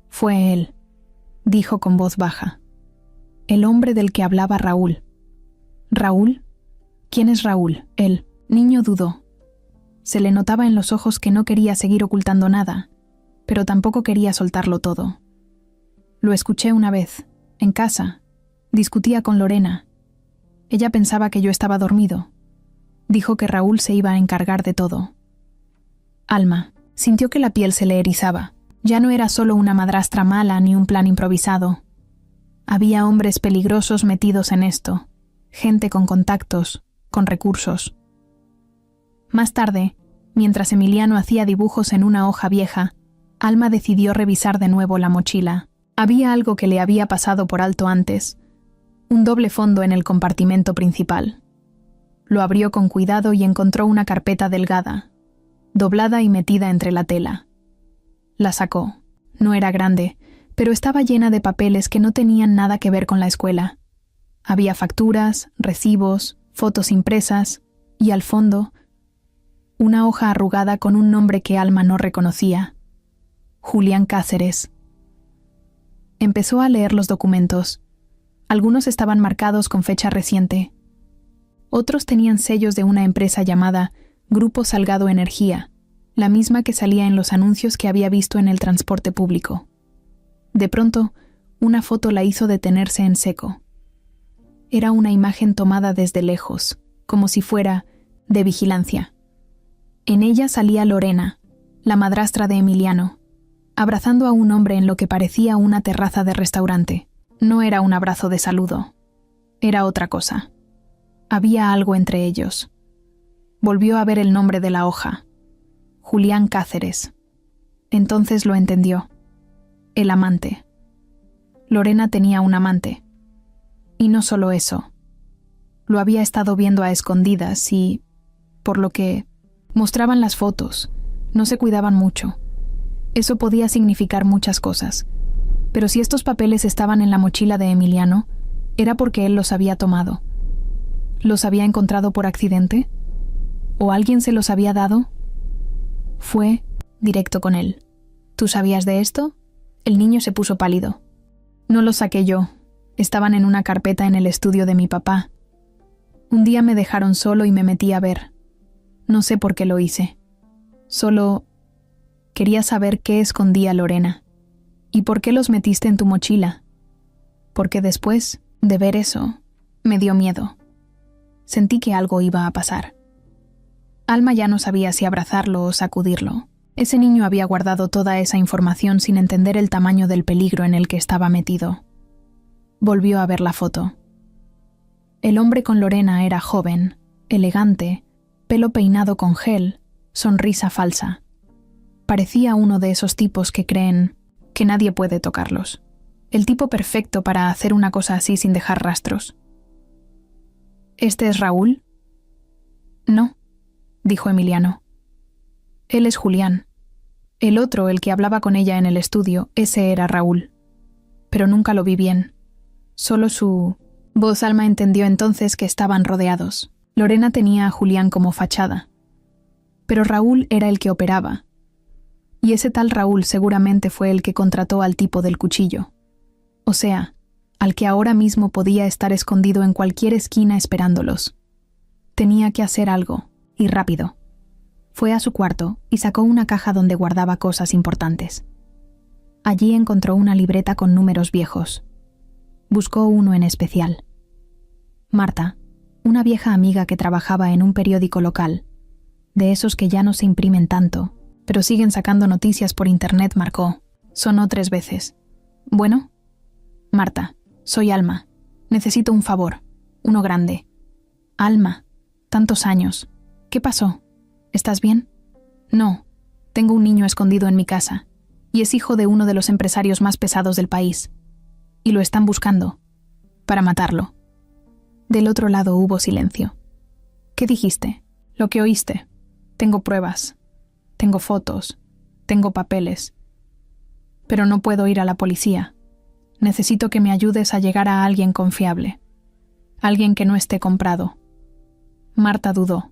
«Fue él», dijo con voz baja. «El hombre del que hablaba Raúl». «¿Raúl? ¿Quién es Raúl?» El niño dudó. Se le notaba en los ojos que no quería seguir ocultando nada, pero tampoco quería soltarlo todo. «Lo escuché una vez, en casa. Discutía con Lorena. Ella pensaba que yo estaba dormido. Dijo que Raúl se iba a encargar de todo». Alma sintió que la piel se le erizaba. Ya no era solo una madrastra mala ni un plan improvisado. Había hombres peligrosos metidos en esto, gente con contactos, con recursos. Más tarde, mientras Emiliano hacía dibujos en una hoja vieja, Alma decidió revisar de nuevo la mochila. Había algo que le había pasado por alto antes, un doble fondo en el compartimento principal. Lo abrió con cuidado y encontró una carpeta delgada, doblada y metida entre la tela. La sacó. No era grande, pero estaba llena de papeles que no tenían nada que ver con la escuela. Había facturas, recibos, fotos impresas y, al fondo, una hoja arrugada con un nombre que Alma no reconocía: Julián Cáceres. Empezó a leer los documentos. Algunos estaban marcados con fecha reciente. Otros tenían sellos de una empresa llamada Grupo Salgado Energía, la misma que salía en los anuncios que había visto en el transporte público. De pronto, una foto la hizo detenerse en seco. Era una imagen tomada desde lejos, como si fuera de vigilancia. En ella salía Lorena, la madrastra de Emiliano, abrazando a un hombre en lo que parecía una terraza de restaurante. No era un abrazo de saludo. Era otra cosa. Había algo entre ellos. Volvió a ver el nombre de la hoja: Julián Cáceres. Entonces lo entendió. El amante. Lorena tenía un amante. Y no solo eso. Lo había estado viendo a escondidas y, por lo que mostraban las fotos, no se cuidaban mucho. Eso podía significar muchas cosas. Pero si estos papeles estaban en la mochila de Emiliano, era porque él los había tomado. ¿Los había encontrado por accidente? ¿O alguien se los había dado? Fue directo con él. ¿Tú sabías de esto? El niño se puso pálido. No los saqué yo. Estaban en una carpeta en el estudio de mi papá. Un día me dejaron solo y me metí a ver. No sé por qué lo hice. Solo quería saber qué escondía Lorena. ¿Y por qué los metiste en tu mochila? Porque después de ver eso, me dio miedo. Sentí que algo iba a pasar. Alma ya no sabía si abrazarlo o sacudirlo. Ese niño había guardado toda esa información sin entender el tamaño del peligro en el que estaba metido. Volvió a ver la foto. El hombre con Lorena era joven, elegante, pelo peinado con gel, sonrisa falsa. Parecía uno de esos tipos que creen que nadie puede tocarlos. El tipo perfecto para hacer una cosa así sin dejar rastros. ¿Este es Raúl? No, dijo Emiliano. Él es Julián. El otro, el que hablaba con ella en el estudio, ese era Raúl. Pero nunca lo vi bien. Solo su voz. Alma entendió entonces que estaban rodeados. Lorena tenía a Julián como fachada. Pero Raúl era el que operaba. Y ese tal Raúl seguramente fue el que contrató al tipo del cuchillo. O sea, al que ahora mismo podía estar escondido en cualquier esquina esperándolos. Tenía que hacer algo, y rápido. Fue a su cuarto y sacó una caja donde guardaba cosas importantes. Allí encontró una libreta con números viejos. Buscó uno en especial. Marta, una vieja amiga que trabajaba en un periódico local, de esos que ya no se imprimen tanto, pero siguen sacando noticias por internet, marcó. Sonó 3 veces. ¿Bueno? Marta, soy Alma. Necesito un favor. Uno grande. Alma, tantos años. ¿Qué pasó? ¿Estás bien? No, tengo un niño escondido en mi casa, y es hijo de uno de los empresarios más pesados del país. Y lo están buscando, para matarlo. Del otro lado hubo silencio. ¿Qué dijiste? Lo que oíste. Tengo pruebas. Tengo fotos. Tengo papeles. Pero no puedo ir a la policía. Necesito que me ayudes a llegar a alguien confiable. Alguien que no esté comprado. Marta dudó.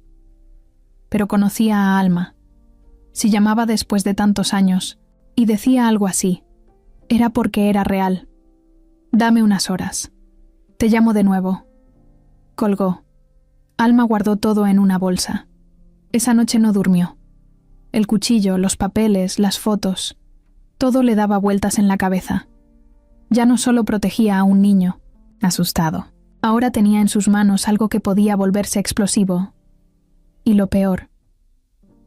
Pero conocía a Alma. Si llamaba después de tantos años y decía algo así, era porque era real. Dame unas horas. Te llamo de nuevo. Colgó. Alma guardó todo en una bolsa. Esa noche no durmió. El cuchillo, los papeles, las fotos, todo le daba vueltas en la cabeza. Ya no solo protegía a un niño, asustado. Ahora tenía en sus manos algo que podía volverse explosivo. Y lo peor,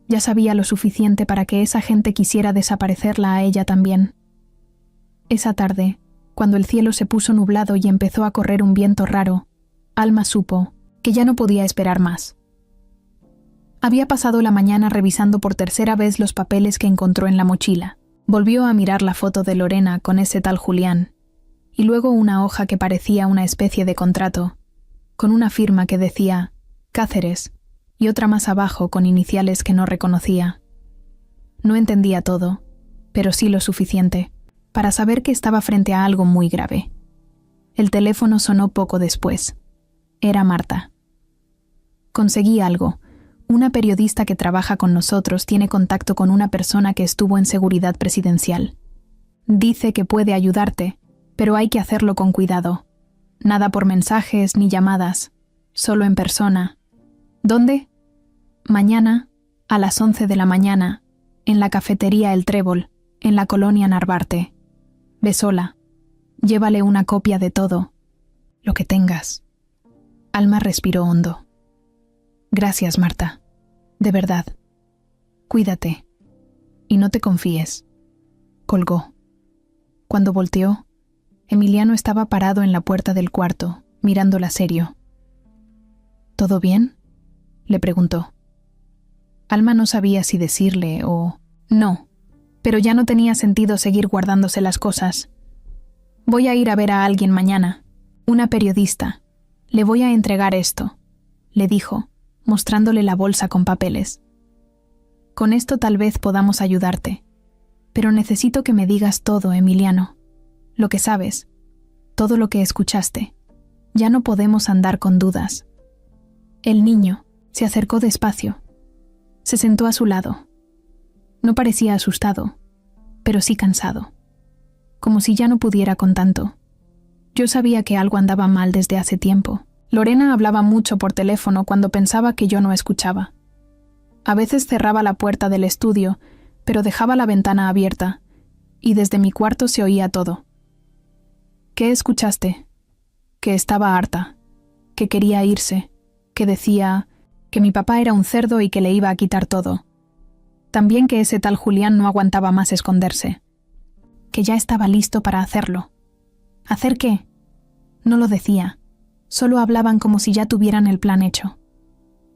ya sabía lo suficiente para que esa gente quisiera desaparecerla a ella también. Esa tarde, cuando el cielo se puso nublado y empezó a correr un viento raro, Alma supo que ya no podía esperar más. Había pasado la mañana revisando por tercera vez los papeles que encontró en la mochila. Volvió a mirar la foto de Lorena con ese tal Julián, y luego una hoja que parecía una especie de contrato, con una firma que decía Cáceres, y otra más abajo con iniciales que no reconocía. No entendía todo, pero sí lo suficiente para saber que estaba frente a algo muy grave. El teléfono sonó poco después. Era Marta. Conseguí algo. Una periodista que trabaja con nosotros tiene contacto con una persona que estuvo en seguridad presidencial. Dice que puede ayudarte, pero hay que hacerlo con cuidado. Nada por mensajes ni llamadas, solo en persona. ¿Dónde? Mañana, a las 11 de la mañana, en la cafetería El Trébol, en la colonia Narvarte. Ve sola. Llévale una copia de todo, lo que tengas. Alma respiró hondo. Gracias, Marta. De verdad. Cuídate. Y no te confíes. Colgó. Cuando volteó, Emiliano estaba parado en la puerta del cuarto, mirándola serio. ¿Todo bien?, le preguntó. Alma no sabía si decirle o no, pero ya no tenía sentido seguir guardándose las cosas. Voy a ir a ver a alguien mañana, una periodista. Le voy a entregar esto, le dijo, mostrándole la bolsa con papeles. Con esto tal vez podamos ayudarte, pero necesito que me digas todo, Emiliano. Lo que sabes, todo lo que escuchaste. Ya no podemos andar con dudas. El niño se acercó despacio. Se sentó a su lado. No parecía asustado, pero sí cansado. Como si ya no pudiera con tanto. Yo sabía que algo andaba mal desde hace tiempo. Lorena hablaba mucho por teléfono cuando pensaba que yo no escuchaba. A veces cerraba la puerta del estudio, pero dejaba la ventana abierta, y desde mi cuarto se oía todo. ¿Qué escuchaste? Que estaba harta, que quería irse, que decía que mi papá era un cerdo y que le iba a quitar todo. También que ese tal Julián no aguantaba más esconderse. Que ya estaba listo para hacerlo. ¿Hacer qué? No lo decía. Solo hablaban como si ya tuvieran el plan hecho.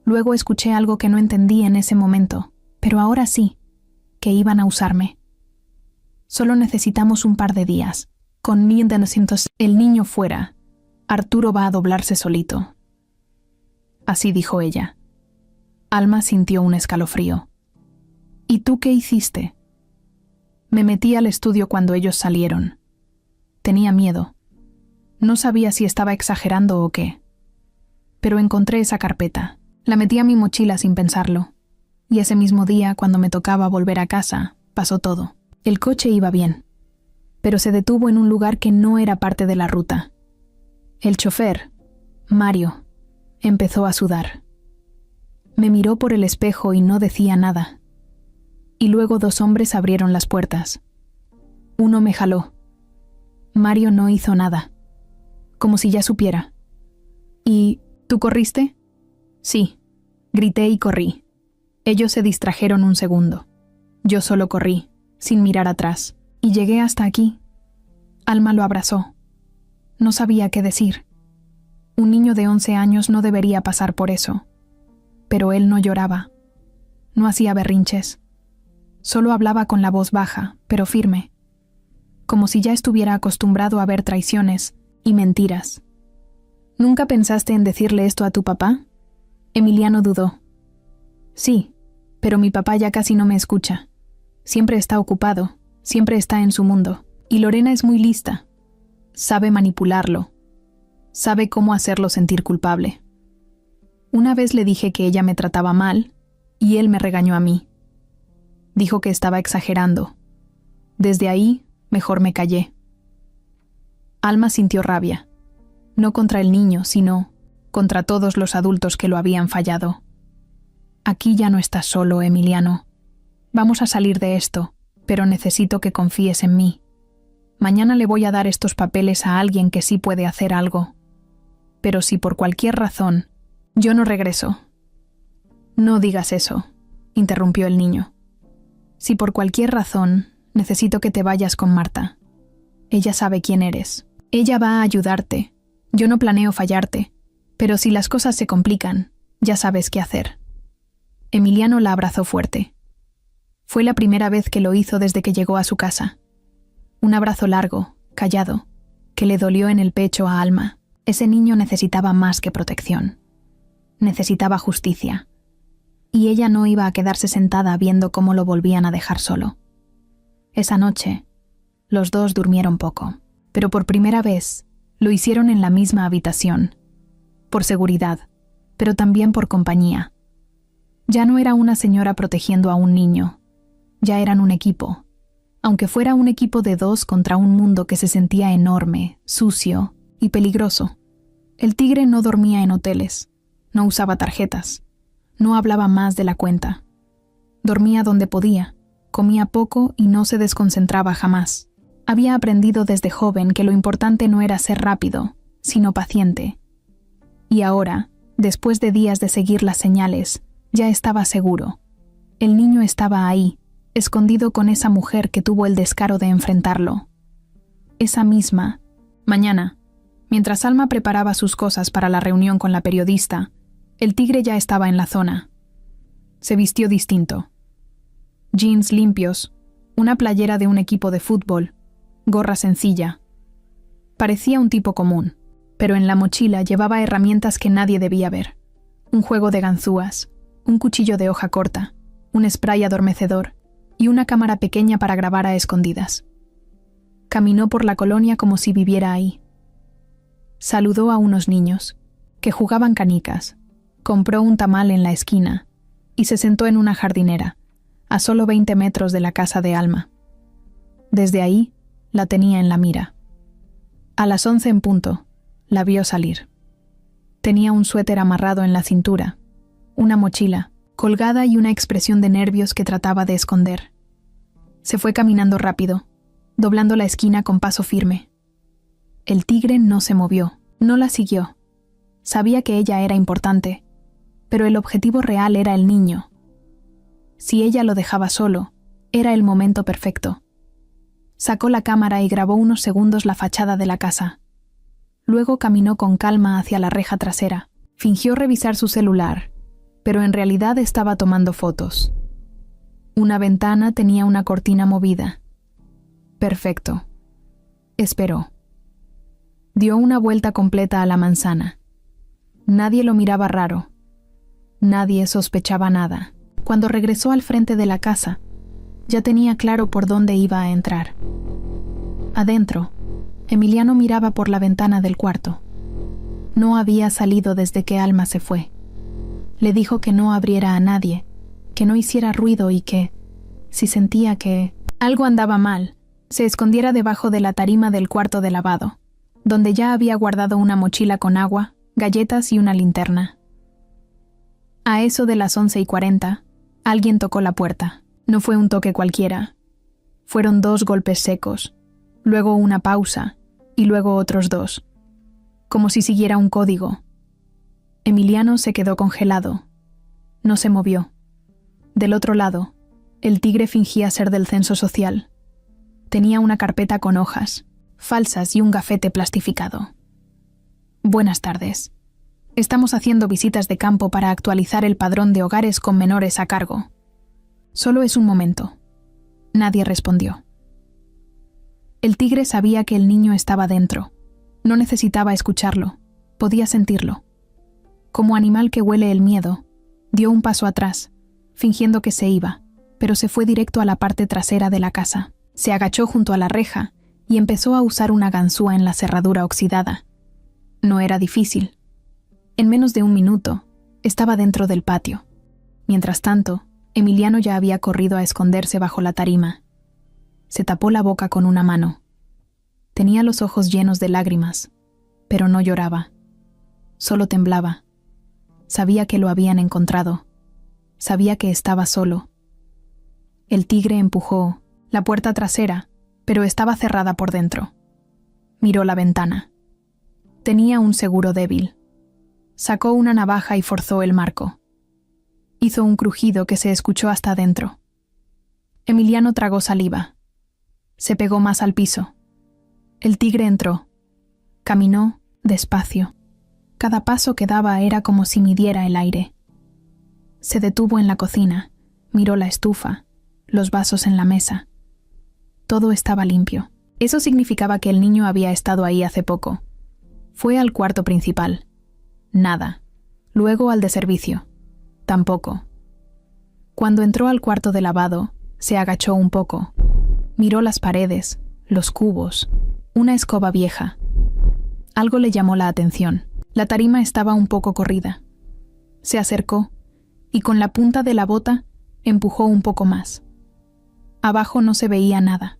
Luego escuché algo que no entendí en ese momento, pero ahora sí, que iban a usarme. Solo necesitamos un par de días. Con 1900 el niño fuera, Arturo va a doblarse solito. Así dijo ella. Alma sintió un escalofrío. ¿Y tú qué hiciste? Me metí al estudio cuando ellos salieron. Tenía miedo. No sabía si estaba exagerando o qué. Pero encontré esa carpeta. La metí a mi mochila sin pensarlo. Y ese mismo día, cuando me tocaba volver a casa, pasó todo. El coche iba bien, pero se detuvo en un lugar que no era parte de la ruta. El chofer, Mario, empezó a sudar. Me miró por el espejo y no decía nada. Y luego 2 hombres abrieron las puertas. Uno me jaló. Mario no hizo nada, como si ya supiera. ¿Y tú corriste? Sí, grité y corrí. Ellos se distrajeron un segundo. Yo solo corrí, sin mirar atrás, y llegué hasta aquí. Alma lo abrazó. No sabía qué decir. Un niño de 11 años no debería pasar por eso. Pero él no lloraba. No hacía berrinches. Solo hablaba con la voz baja, pero firme. Como si ya estuviera acostumbrado a ver traiciones y mentiras. ¿Nunca pensaste en decirle esto a tu papá? Emiliano dudó. Sí, pero mi papá ya casi no me escucha. Siempre está ocupado, siempre está en su mundo. Y Lorena es muy lista. Sabe manipularlo. Sabe cómo hacerlo sentir culpable. Una vez le dije que ella me trataba mal, y él me regañó a mí. Dijo que estaba exagerando. Desde ahí, mejor me callé. Alma sintió rabia. No contra el niño, sino contra todos los adultos que lo habían fallado. Aquí ya no estás solo, Emiliano. Vamos a salir de esto, pero necesito que confíes en mí. Mañana le voy a dar estos papeles a alguien que sí puede hacer algo. Pero si por cualquier razón, yo no regreso. No digas eso, interrumpió el niño. Si por cualquier razón, necesito que te vayas con Marta. Ella sabe quién eres. Ella va a ayudarte. Yo no planeo fallarte, pero si las cosas se complican, ya sabes qué hacer. Emiliano la abrazó fuerte. Fue la primera vez que lo hizo desde que llegó a su casa. Un abrazo largo, callado, que le dolió en el pecho a Alma. Ese niño necesitaba más que protección. Necesitaba justicia. Y ella no iba a quedarse sentada viendo cómo lo volvían a dejar solo. Esa noche, Los dos durmieron poco, pero por primera vez lo hicieron en la misma habitación. Por seguridad, pero también por compañía. Ya no era una señora protegiendo a un niño, ya eran un equipo, aunque fuera un equipo de dos contra un mundo que se sentía enorme, sucio y peligroso. El tigre no dormía en hoteles, no usaba tarjetas, no hablaba más de la cuenta. Dormía donde podía, comía poco y no se desconcentraba jamás. Había aprendido desde joven que lo importante no era ser rápido, sino paciente. Y ahora, después de días de seguir las señales, ya estaba seguro. El niño estaba ahí, escondido con esa mujer que tuvo el descaro de enfrentarlo. Esa misma, mañana, mientras Alma preparaba sus cosas para la reunión con la periodista, el tigre ya estaba en la zona. Se vistió distinto. Jeans limpios, una playera de un equipo de fútbol, gorra sencilla. Parecía un tipo común, pero en la mochila llevaba herramientas que nadie debía ver. Un juego de ganzúas, un cuchillo de hoja corta, un spray adormecedor y una cámara pequeña para grabar a escondidas. Caminó por la colonia como si viviera ahí. Saludó a unos niños, que jugaban canicas, compró un tamal en la esquina y se sentó en una jardinera, a solo 20 metros de la casa de Alma. Desde ahí, la tenía en la mira. A las 11 en punto, la vio salir. Tenía un suéter amarrado en la cintura, una mochila colgada y una expresión de nervios que trataba de esconder. Se fue caminando rápido, doblando la esquina con paso firme. El tigre no se movió, no la siguió. Sabía que ella era importante, pero el objetivo real era el niño. Si ella lo dejaba solo, era el momento perfecto. Sacó la cámara y grabó unos segundos la fachada de la casa. Luego caminó con calma hacia la reja trasera. Fingió revisar su celular, pero en realidad estaba tomando fotos. Una ventana tenía una cortina movida. Perfecto. Esperó. Dio una vuelta completa a la manzana. Nadie lo miraba raro. Nadie sospechaba nada. Cuando regresó al frente de la casa, ya tenía claro por dónde iba a entrar. Adentro, Emiliano miraba por la ventana del cuarto. No había salido desde que Alma se fue. Le dijo que no abriera a nadie, que no hiciera ruido y que, si sentía que algo andaba mal, se escondiera debajo de la tarima del cuarto de lavado, donde ya había guardado una mochila con agua, galletas y una linterna. A eso de las 11:40, alguien tocó la puerta. No fue un toque cualquiera. Fueron 2 golpes secos, luego una pausa y luego otros 2, como si siguiera un código. Emiliano se quedó congelado. No se movió. Del otro lado, el tigre fingía ser del censo social. Tenía una carpeta con hojas, falsas y un gafete plastificado. Buenas tardes. Estamos haciendo visitas de campo para actualizar el padrón de hogares con menores a cargo. Solo es un momento. Nadie respondió. El tigre sabía que el niño estaba dentro. No necesitaba escucharlo. Podía sentirlo. Como animal que huele el miedo, dio un paso atrás, fingiendo que se iba, pero se fue directo a la parte trasera de la casa. Se agachó junto a la reja y empezó a usar una ganzúa en la cerradura oxidada. No era difícil. En menos de un minuto, estaba dentro del patio. Mientras tanto, Emiliano ya había corrido a esconderse bajo la tarima. Se tapó la boca con una mano. Tenía los ojos llenos de lágrimas, pero no lloraba. Solo temblaba. Sabía que lo habían encontrado. Sabía que estaba solo. El tigre empujó la puerta trasera, pero estaba cerrada por dentro. Miró la ventana. Tenía un seguro débil. Sacó una navaja y forzó el marco. Hizo un crujido que se escuchó hasta adentro. Emiliano tragó saliva. Se pegó más al piso. El tigre entró. Caminó despacio. Cada paso que daba era como si midiera el aire. Se detuvo en la cocina, miró la estufa, los vasos en la mesa. Todo estaba limpio. Eso significaba que el niño había estado ahí hace poco. Fue al cuarto principal. Nada. Luego al de servicio. Tampoco. Cuando entró al cuarto de lavado, se agachó un poco. Miró las paredes, los cubos, una escoba vieja. Algo le llamó la atención. La tarima estaba un poco corrida. Se acercó y con la punta de la bota empujó un poco más. Abajo no se veía nada,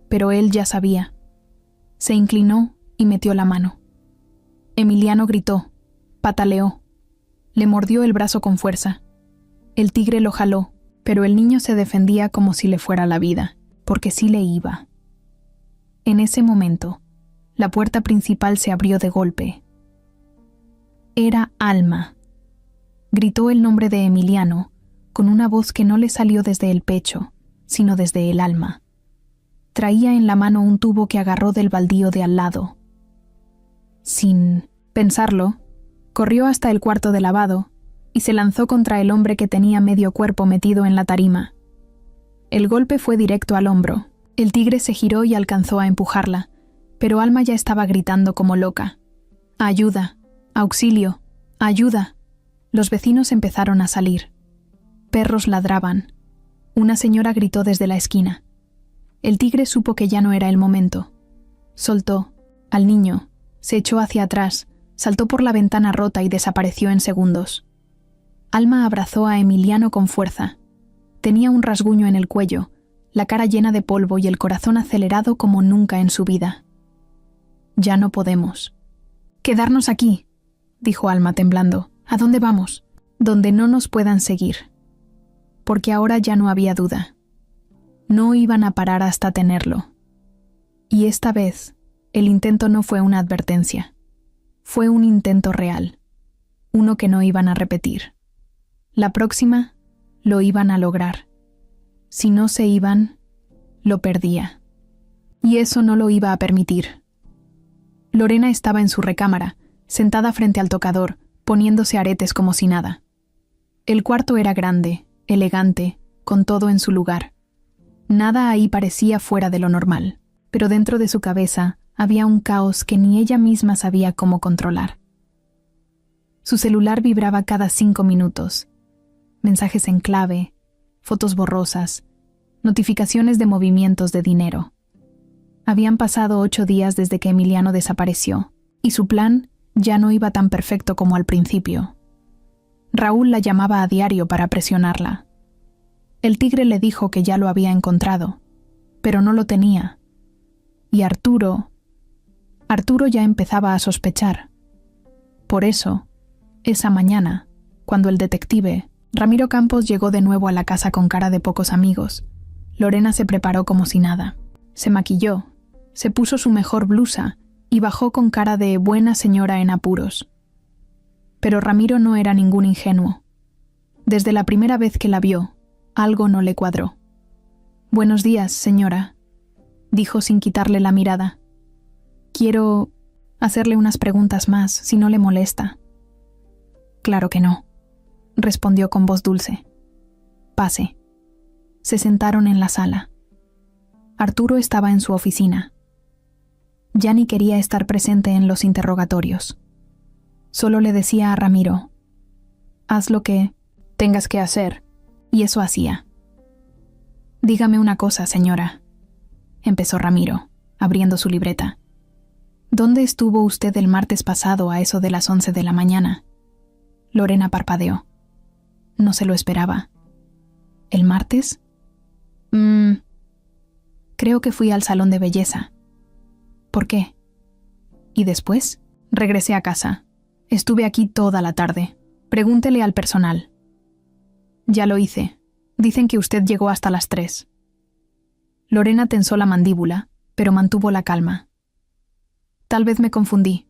pero él ya sabía. Se inclinó y metió la mano. Emiliano gritó, pataleó, le mordió el brazo con fuerza. El tigre lo jaló, pero el niño se defendía como si le fuera la vida, porque sí le iba. En ese momento, la puerta principal se abrió de golpe. Era Alma. Gritó el nombre de Emiliano, con una voz que no le salió desde el pecho, sino desde el alma. Traía en la mano un tubo que agarró del baldío de al lado. Sin pensarlo, corrió hasta el cuarto de lavado y se lanzó contra el hombre que tenía medio cuerpo metido en la tarima. El golpe fue directo al hombro. El tigre se giró y alcanzó a empujarla, pero Alma ya estaba gritando como loca. ¡Ayuda! ¡Auxilio! ¡Ayuda! Los vecinos empezaron a salir. Perros ladraban. Una señora gritó desde la esquina. El tigre supo que ya no era el momento. Soltó al niño, se echó hacia atrás, saltó por la ventana rota y desapareció en segundos. Alma abrazó a Emiliano con fuerza. Tenía un rasguño en el cuello, la cara llena de polvo y el corazón acelerado como nunca en su vida. «Ya no podemos». «Quedarnos aquí», dijo Alma temblando. «¿A dónde vamos?» «Donde no nos puedan seguir». Porque ahora ya no había duda. No iban a parar hasta tenerlo. Y esta vez, el intento no fue una advertencia. Fue un intento real. Uno que no iban a repetir. La próxima, lo iban a lograr. Si no se iban, lo perdía. Y eso no lo iba a permitir. Lorena estaba en su recámara, sentada frente al tocador, poniéndose aretes como si nada. El cuarto era grande, elegante, con todo en su lugar. Nada ahí parecía fuera de lo normal, pero dentro de su cabeza había un caos que ni ella misma sabía cómo controlar. Su celular vibraba cada 5 minutos. Mensajes en clave, fotos borrosas, notificaciones de movimientos de dinero. Habían pasado 8 días desde que Emiliano desapareció, y su plan ya no iba tan perfecto como al principio. Raúl la llamaba a diario para presionarla. El tigre le dijo que ya lo había encontrado, pero no lo tenía. Y Arturo ya empezaba a sospechar. Por eso, esa mañana, cuando el detective, Ramiro Campos, llegó de nuevo a la casa con cara de pocos amigos, Lorena se preparó como si nada. Se maquilló, se puso su mejor blusa y bajó con cara de buena señora en apuros. Pero Ramiro no era ningún ingenuo. Desde la primera vez que la vio, algo no le cuadró. «Buenos días, señora», dijo sin quitarle la mirada. «Quiero hacerle unas preguntas más, si no le molesta». «Claro que no», respondió con voz dulce. «Pase». Se sentaron en la sala. Arturo estaba en su oficina. Ya ni quería estar presente en los interrogatorios. Solo le decía a Ramiro, «Haz lo que tengas que hacer», y eso hacía. «Dígame una cosa, señora», empezó Ramiro, abriendo su libreta. «¿Dónde estuvo usted el martes pasado a eso de las 11 de la mañana?» Lorena parpadeó. No se lo esperaba. ¿El martes? Creo que fui al salón de belleza. ¿Por qué? ¿Y después? Regresé a casa. Estuve aquí toda la tarde. Pregúntele al personal. Ya lo hice. Dicen que usted llegó hasta las 3. Lorena tensó la mandíbula, pero mantuvo la calma. Tal vez me confundí.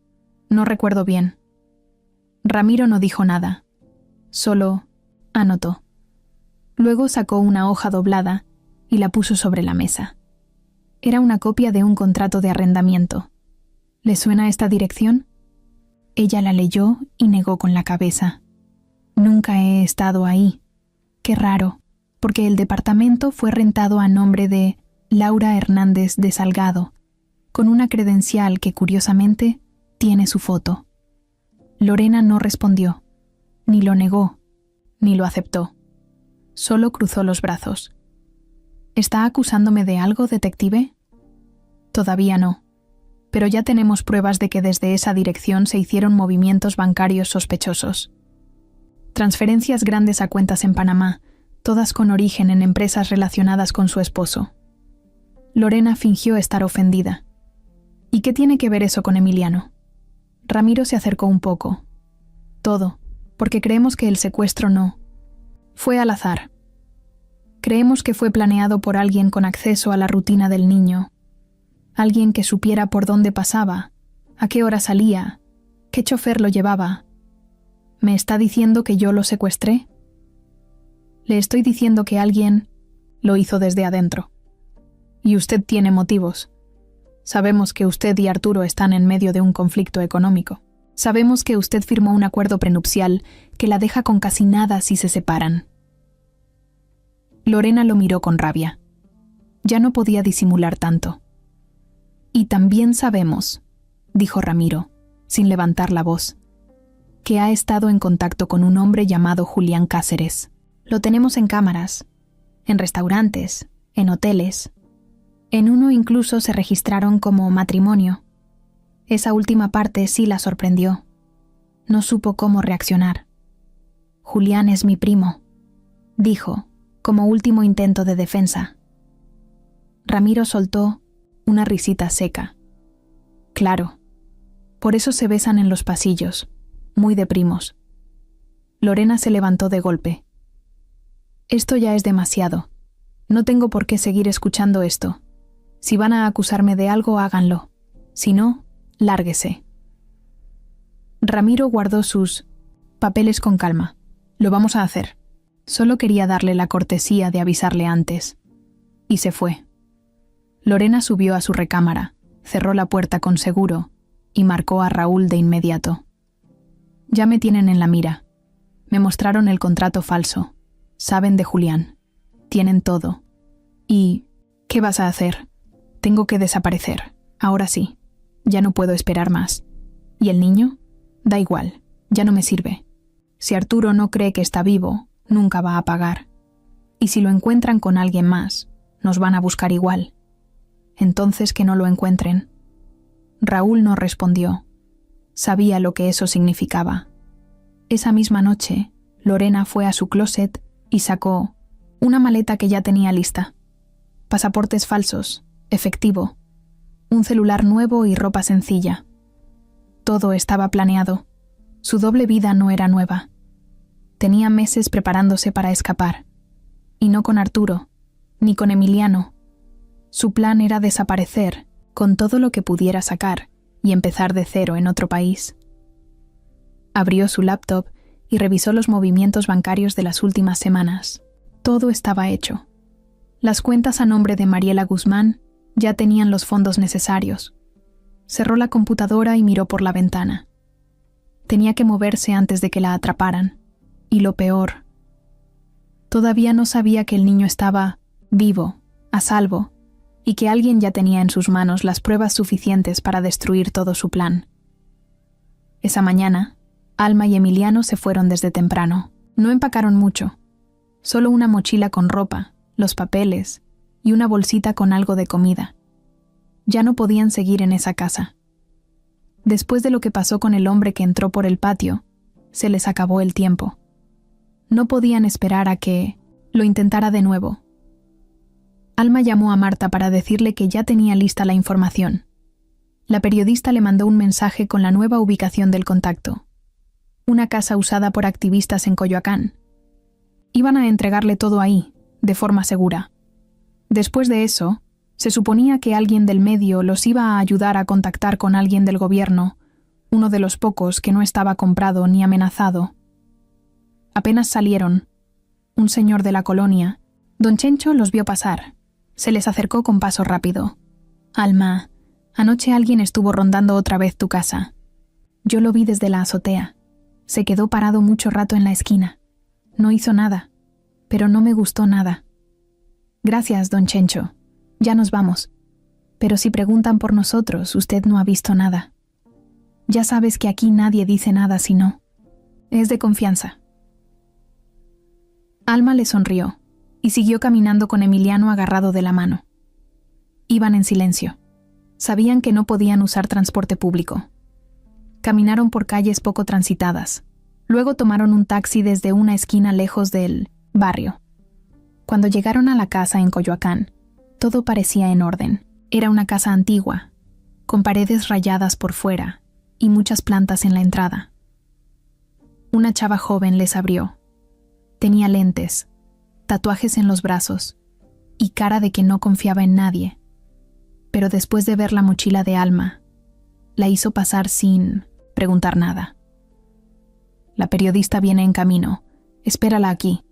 No recuerdo bien. Ramiro no dijo nada. Solo anotó. Luego sacó una hoja doblada y la puso sobre la mesa. Era una copia de un contrato de arrendamiento. ¿Le suena esta dirección? Ella la leyó y negó con la cabeza. Nunca he estado ahí. Qué raro, porque el departamento fue rentado a nombre de Laura Hernández de Salgado, con una credencial que curiosamente tiene su foto. Lorena no respondió, ni lo negó, ni lo aceptó. Solo cruzó los brazos. ¿Está acusándome de algo, detective? Todavía no, pero ya tenemos pruebas de que desde esa dirección se hicieron movimientos bancarios sospechosos. Transferencias grandes a cuentas en Panamá, todas con origen en empresas relacionadas con su esposo. Lorena fingió estar ofendida. ¿Y qué tiene que ver eso con Emiliano? Ramiro se acercó un poco. Todo, porque creemos que el secuestro no fue al azar. Creemos que fue planeado por alguien con acceso a la rutina del niño. Alguien que supiera por dónde pasaba, a qué hora salía, qué chofer lo llevaba. ¿Me está diciendo que yo lo secuestré? Le estoy diciendo que alguien lo hizo desde adentro. Y usted tiene motivos. Sabemos que usted y Arturo están en medio de un conflicto económico. Sabemos que usted firmó un acuerdo prenupcial que la deja con casi nada si se separan. Lorena lo miró con rabia. Ya no podía disimular tanto. Y también sabemos, dijo Ramiro, sin levantar la voz, que ha estado en contacto con un hombre llamado Julián Cáceres. Lo tenemos en cámaras, en restaurantes, en hoteles. En uno incluso se registraron como matrimonio. Esa última parte sí la sorprendió. No supo cómo reaccionar. Julián es mi primo, dijo, como último intento de defensa. Ramiro soltó una risita seca. Claro, por eso se besan en los pasillos, muy de primos. Lorena se levantó de golpe. Esto ya es demasiado. No tengo por qué seguir escuchando esto. Si van a acusarme de algo, háganlo. Si no, lárguese. Ramiro guardó sus papeles con calma. Lo vamos a hacer. Solo quería darle la cortesía de avisarle antes. Y se fue. Lorena subió a su recámara, cerró la puerta con seguro y marcó a Raúl de inmediato. Ya me tienen en la mira. Me mostraron el contrato falso. Saben de Julián. Tienen todo. ¿Y qué vas a hacer? Tengo que desaparecer. Ahora sí. Ya no puedo esperar más. ¿Y el niño? Da igual. Ya no me sirve. Si Arturo no cree que está vivo, nunca va a pagar. Y si lo encuentran con alguien más, nos van a buscar igual. Entonces que no lo encuentren. Raúl no respondió. Sabía lo que eso significaba. Esa misma noche, Lorena fue a su closet y sacó una maleta que ya tenía lista. Pasaportes falsos, efectivo, un celular nuevo y ropa sencilla. Todo estaba planeado. Su doble vida no era nueva. Tenía meses preparándose para escapar. Y no con Arturo, ni con Emiliano. Su plan era desaparecer con todo lo que pudiera sacar y empezar de cero en otro país. Abrió su laptop y revisó los movimientos bancarios de las últimas semanas. Todo estaba hecho. Las cuentas a nombre de Mariela Guzmán ya tenían los fondos necesarios. Cerró la computadora y miró por la ventana. Tenía que moverse antes de que la atraparan. Y lo peor, todavía no sabía que el niño estaba vivo, a salvo, y que alguien ya tenía en sus manos las pruebas suficientes para destruir todo su plan. Esa mañana, Alma y Emiliano se fueron desde temprano. No empacaron mucho, solo una mochila con ropa, los papeles y una bolsita con algo de comida. Ya no podían seguir en esa casa. Después de lo que pasó con el hombre que entró por el patio, se les acabó el tiempo. No podían esperar a que lo intentara de nuevo. Alma llamó a Marta para decirle que ya tenía lista la información. La periodista le mandó un mensaje con la nueva ubicación del contacto. Una casa usada por activistas en Coyoacán. Iban a entregarle todo ahí, de forma segura. Después de eso, se suponía que alguien del medio los iba a ayudar a contactar con alguien del gobierno, uno de los pocos que no estaba comprado ni amenazado. Apenas salieron, un señor de la colonia, don Chencho, los vio pasar. Se les acercó con paso rápido. Alma, anoche alguien estuvo rondando otra vez tu casa. Yo lo vi desde la azotea. Se quedó parado mucho rato en la esquina. No hizo nada, pero no me gustó nada. Gracias, don Chencho. Ya nos vamos. Pero si preguntan por nosotros, usted no ha visto nada. Ya sabes que aquí nadie dice nada si no. Es de confianza. Alma le sonrió y siguió caminando con Emiliano agarrado de la mano. Iban en silencio. Sabían que no podían usar transporte público. Caminaron por calles poco transitadas. Luego tomaron un taxi desde una esquina lejos del barrio. Cuando llegaron a la casa en Coyoacán, todo parecía en orden. Era una casa antigua, con paredes rayadas por fuera y muchas plantas en la entrada. Una chava joven les abrió. Tenía lentes, tatuajes en los brazos y cara de que no confiaba en nadie. Pero después de ver la mochila de Alma, la hizo pasar sin preguntar nada. La periodista viene en camino. Espérala aquí,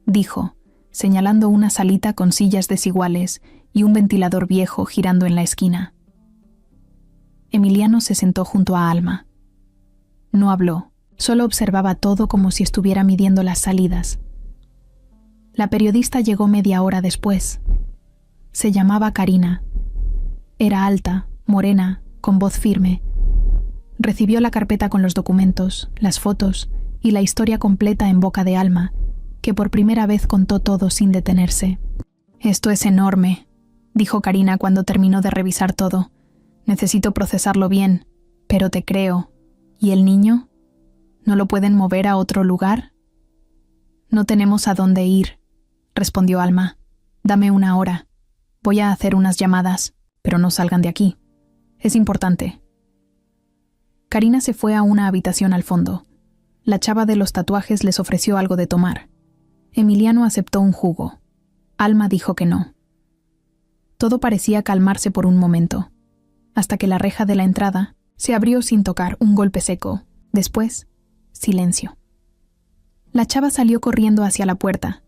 dijo, señalando una salita con sillas desiguales y un ventilador viejo girando en la esquina. Emiliano se sentó junto a Alma. No habló, solo observaba todo como si estuviera midiendo las salidas. La periodista llegó media hora después. Se llamaba Karina. Era alta, morena, con voz firme. Recibió la carpeta con los documentos, las fotos y la historia completa en boca de Alma, que por primera vez contó todo sin detenerse. «Esto es enorme», dijo Karina cuando terminó de revisar todo. «Necesito procesarlo bien, pero te creo. ¿Y el niño? ¿No lo pueden mover a otro lugar?» «No tenemos a dónde ir», respondió Alma. «Dame una hora. Voy a hacer unas llamadas, pero no salgan de aquí. Es importante». Karina se fue a una habitación al fondo. La chava de los tatuajes les ofreció algo de tomar. Emiliano aceptó un jugo. Alma dijo que no. Todo parecía calmarse por un momento, hasta que la reja de la entrada se abrió sin tocar, un golpe seco. Después, silencio. La chava salió corriendo hacia la puerta,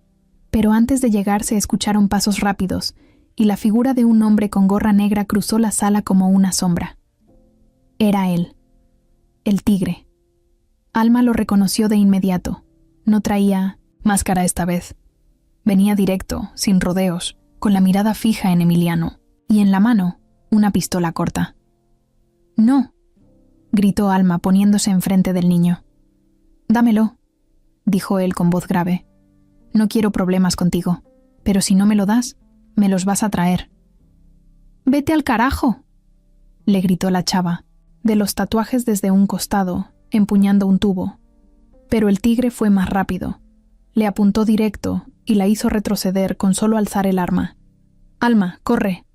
pero antes de llegar se escucharon pasos rápidos y la figura de un hombre con gorra negra cruzó la sala como una sombra. Era él, el tigre. Alma lo reconoció de inmediato. No traía máscara esta vez. Venía directo, sin rodeos, con la mirada fija en Emiliano, y en la mano, una pistola corta. «No», gritó Alma poniéndose enfrente del niño. «Dámelo», dijo él con voz grave. «No quiero problemas contigo, pero si no me lo das, me los vas a traer». «Vete al carajo», le gritó la chava, de los tatuajes desde un costado, empuñando un tubo. Pero el tigre fue más rápido. Le apuntó directo y la hizo retroceder con solo alzar el arma. «Alma, corre»,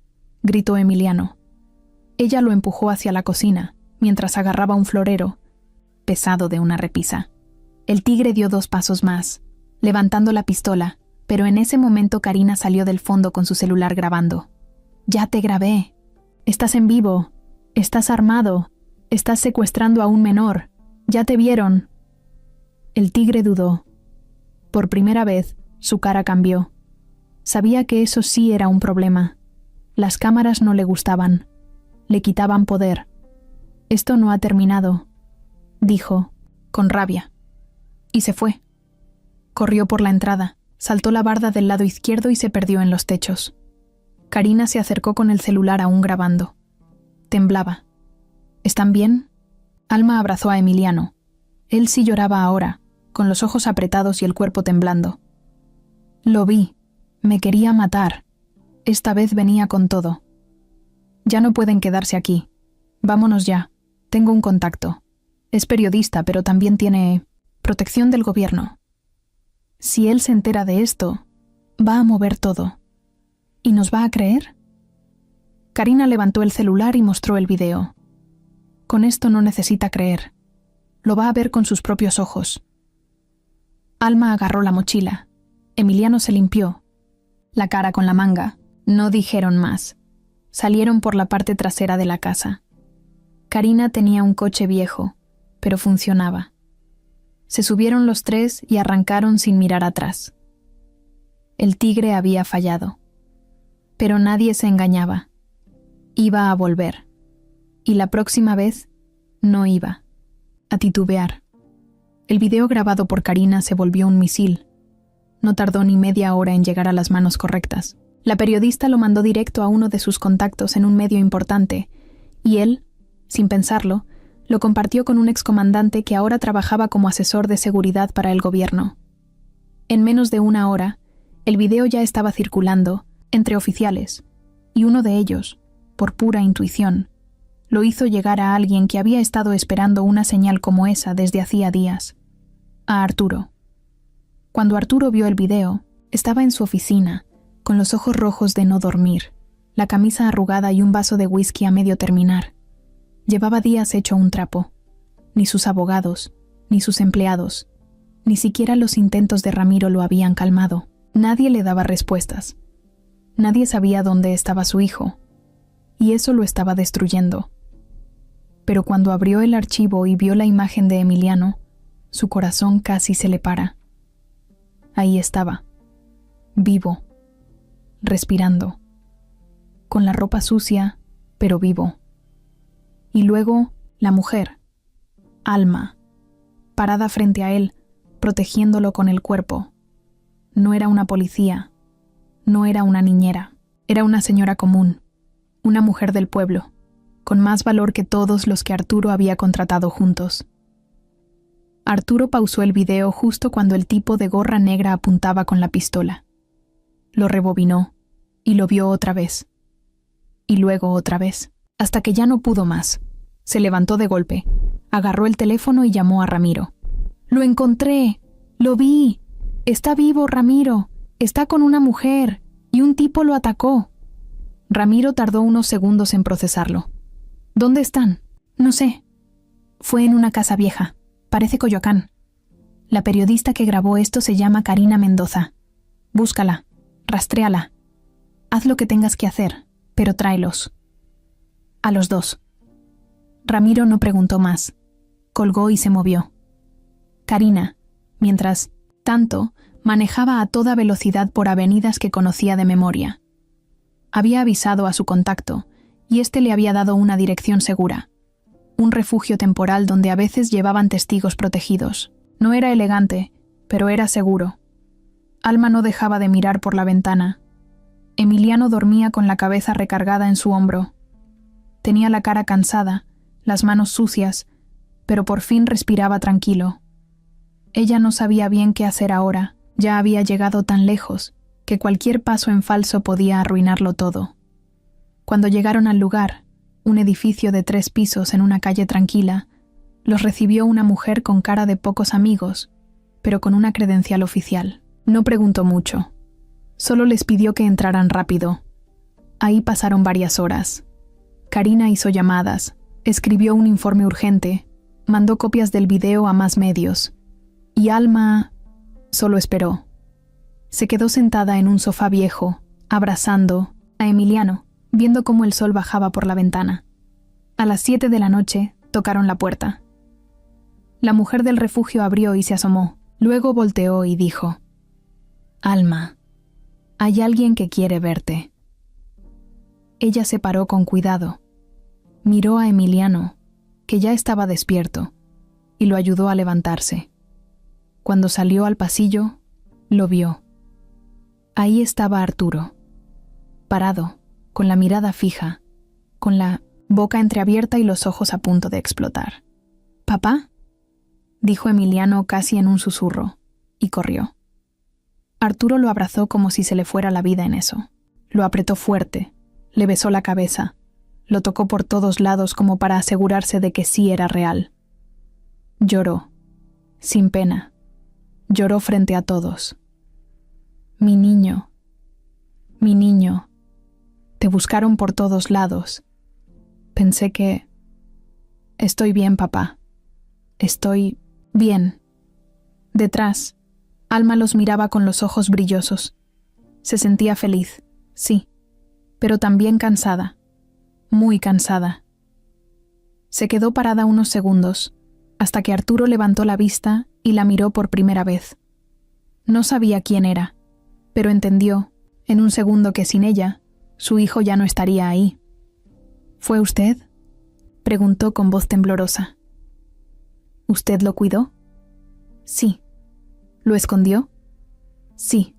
gritó Emiliano. Ella lo empujó hacia la cocina, mientras agarraba un florero, pesado de una repisa. El tigre dio 2 pasos más, levantando la pistola, pero en ese momento Karina salió del fondo con su celular grabando. «Ya te grabé. Estás en vivo. Estás armado. Estás secuestrando a un menor. Ya te vieron». El tigre dudó. Por primera vez, su cara cambió. Sabía que eso sí era un problema. Las cámaras no le gustaban. Le quitaban poder. «Esto no ha terminado», dijo, con rabia. Y se fue. Corrió por la entrada, saltó la barda del lado izquierdo y se perdió en los techos. Karina se acercó con el celular aún grabando. Temblaba. «¿Están bien?» Alma abrazó a Emiliano. Él sí lloraba ahora, con los ojos apretados y el cuerpo temblando. «Lo vi. Me quería matar. Esta vez venía con todo. Ya no pueden quedarse aquí. Vámonos ya. Tengo un contacto. Es periodista, pero también tiene protección del gobierno. Si él se entera de esto, va a mover todo. ¿Y nos va a creer?» Karina levantó el celular y mostró el video. Con esto no necesita creer. Lo va a ver con sus propios ojos. Alma agarró la mochila. Emiliano se limpió la cara con la manga. No dijeron más. Salieron por la parte trasera de la casa. Karina tenía un coche viejo, pero funcionaba. Se subieron los 3 y arrancaron sin mirar atrás. El tigre había fallado. Pero nadie se engañaba. Iba a volver. Y la próxima vez, no iba a titubear. El video grabado por Karina se volvió un misil. No tardó ni media hora en llegar a las manos correctas. La periodista lo mandó directo a uno de sus contactos en un medio importante, y él, sin pensarlo, lo compartió con un excomandante que ahora trabajaba como asesor de seguridad para el gobierno. En menos de una hora, el video ya estaba circulando entre oficiales, y uno de ellos, por pura intuición, lo hizo llegar a alguien que había estado esperando una señal como esa desde hacía días, a Arturo. Cuando Arturo vio el video, estaba en su oficina, con los ojos rojos de no dormir, la camisa arrugada y un vaso de whisky a medio terminar. Llevaba días hecho un trapo. Ni sus abogados, ni sus empleados, ni siquiera los intentos de Ramiro lo habían calmado. Nadie le daba respuestas. Nadie sabía dónde estaba su hijo, y eso lo estaba destruyendo. Pero cuando abrió el archivo y vio la imagen de Emiliano, su corazón casi se le para. Ahí estaba, vivo, respirando, con la ropa sucia, pero vivo. Y luego, la mujer, Alma, parada frente a él, protegiéndolo con el cuerpo. No era una policía, no era una niñera, era una señora común, una mujer del pueblo, con más valor que todos los que Arturo había contratado juntos. Arturo pausó el video justo cuando el tipo de gorra negra apuntaba con la pistola. Lo rebobinó y lo vio otra vez. Y luego otra vez, hasta que ya no pudo más. Se levantó de golpe, agarró el teléfono y llamó a Ramiro. «¡Lo encontré! ¡Lo vi! Está vivo, Ramiro. Está con una mujer. Y un tipo lo atacó». Ramiro tardó unos segundos en procesarlo. «¿Dónde están?» «No sé. Fue en una casa vieja. Parece Coyoacán. La periodista que grabó esto se llama Karina Mendoza. Búscala. Rastréala. Haz lo que tengas que hacer, pero tráelos. A los dos». Ramiro no preguntó más. Colgó y se movió. Karina, mientras tanto, manejaba a toda velocidad por avenidas que conocía de memoria. Había avisado a su contacto, y éste le había dado una dirección segura. Un refugio temporal donde a veces llevaban testigos protegidos. No era elegante, pero era seguro. Alma no dejaba de mirar por la ventana. Emiliano dormía con la cabeza recargada en su hombro. Tenía la cara cansada, las manos sucias, pero por fin respiraba tranquilo. Ella no sabía bien qué hacer ahora. Ya había llegado tan lejos que cualquier paso en falso podía arruinarlo todo. Cuando llegaron al lugar, un edificio de 3 pisos en una calle tranquila, los recibió una mujer con cara de pocos amigos, pero con una credencial oficial. No preguntó mucho. Solo les pidió que entraran rápido. Ahí pasaron varias horas. Karina hizo llamadas, escribió un informe urgente, mandó copias del video a más medios. Y Alma solo esperó. Se quedó sentada en un sofá viejo, abrazando a Emiliano, viendo cómo el sol bajaba por la ventana. A las 7 de la noche tocaron la puerta. La mujer del refugio abrió y se asomó. Luego volteó y dijo: «Alma, hay alguien que quiere verte». Ella se paró con cuidado. Miró a Emiliano, que ya estaba despierto, y lo ayudó a levantarse. Cuando salió al pasillo, lo vio. Ahí estaba Arturo, parado, con la mirada fija, con la boca entreabierta y los ojos a punto de explotar. «¿Papá?», dijo Emiliano casi en un susurro, y corrió. Arturo lo abrazó como si se le fuera la vida en eso. Lo apretó fuerte, le besó la cabeza, lo tocó por todos lados como para asegurarse de que sí era real. Lloró, sin pena. Lloró frente a todos. Mi niño, te buscaron por todos lados. Pensé que... Estoy bien, papá. Estoy bien». Detrás, Alma los miraba con los ojos brillosos. Se sentía feliz, sí, pero también cansada, muy cansada. Se quedó parada unos segundos, hasta que Arturo levantó la vista y la miró por primera vez. No sabía quién era, pero entendió, en un segundo, que sin ella, su hijo ya no estaría ahí. «¿Fue usted?», preguntó con voz temblorosa. «¿Usted lo cuidó?». «Sí». «¿Lo escondió?». «Sí».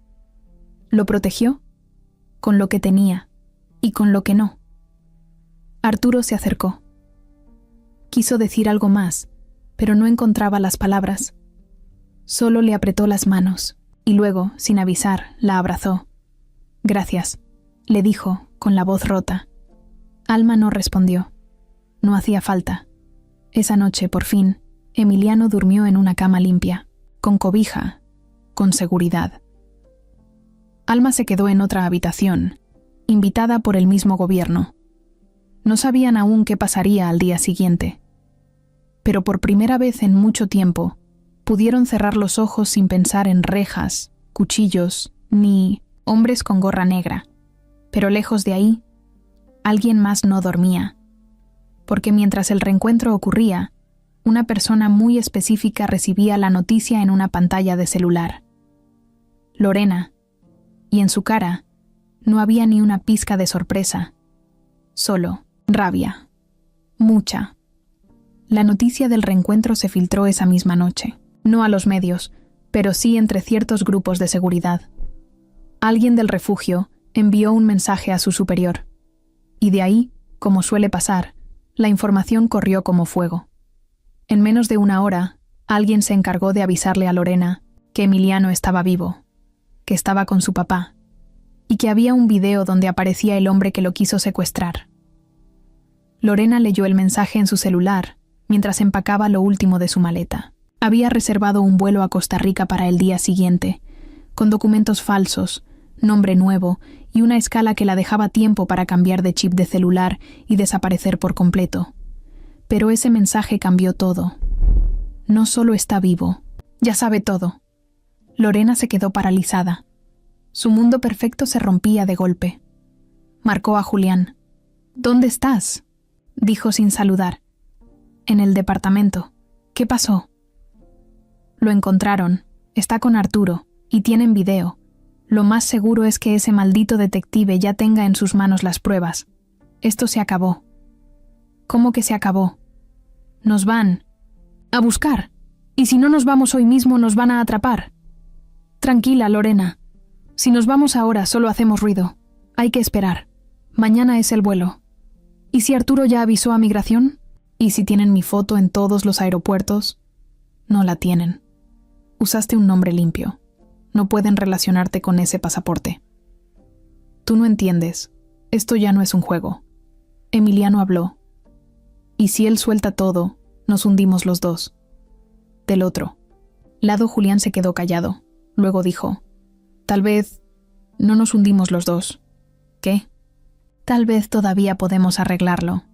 «¿Lo protegió?». «Con lo que tenía, y con lo que no». Arturo se acercó. Quiso decir algo más, pero no encontraba las palabras. Solo le apretó las manos, y luego, sin avisar, la abrazó. «Gracias», le dijo, con la voz rota. Alma no respondió. No hacía falta. Esa noche, por fin, Emiliano durmió en una cama limpia, con cobija, con seguridad. Alma se quedó en otra habitación, invitada por el mismo gobierno. No sabían aún qué pasaría al día siguiente. Pero por primera vez en mucho tiempo, pudieron cerrar los ojos sin pensar en rejas, cuchillos, ni hombres con gorra negra. Pero lejos de ahí, alguien más no dormía. Porque mientras el reencuentro ocurría, una persona muy específica recibía la noticia en una pantalla de celular. Lorena. Y en su cara no había ni una pizca de sorpresa. Solo rabia. Mucha. La noticia del reencuentro se filtró esa misma noche. No a los medios, pero sí entre ciertos grupos de seguridad. Alguien del refugio envió un mensaje a su superior. Y de ahí, como suele pasar, la información corrió como fuego. En menos de una hora, alguien se encargó de avisarle a Lorena que Emiliano estaba vivo, que estaba con su papá, y que había un video donde aparecía el hombre que lo quiso secuestrar. Lorena leyó el mensaje en su celular mientras empacaba lo último de su maleta. Había reservado un vuelo a Costa Rica para el día siguiente, con documentos falsos, nombre nuevo y una escala que la dejaba tiempo para cambiar de chip de celular y desaparecer por completo. Pero ese mensaje cambió todo. No solo está vivo, ya sabe todo. Lorena se quedó paralizada. Su mundo perfecto se rompía de golpe. Marcó a Julián. «¿Dónde estás?», dijo sin saludar. «En el departamento. ¿Qué pasó?». «Lo encontraron. Está con Arturo. Y tienen video. Lo más seguro es que ese maldito detective ya tenga en sus manos las pruebas. Esto se acabó». «¿Cómo que se acabó?». «Nos van a buscar. Y si no nos vamos hoy mismo, nos van a atrapar». «Tranquila, Lorena. Si nos vamos ahora, solo hacemos ruido. Hay que esperar. Mañana es el vuelo. ¿Y si Arturo ya avisó a migración? ¿Y si tienen mi foto en todos los aeropuertos?». «No la tienen. Usaste un nombre limpio. No pueden relacionarte con ese pasaporte». «Tú no entiendes. Esto ya no es un juego». Emiliano habló. «Y si él suelta todo, nos hundimos los dos». Del otro lado, Julián se quedó callado. Luego dijo: «Tal vez no nos hundimos los dos». «¿Qué?». «Tal vez todavía podemos arreglarlo».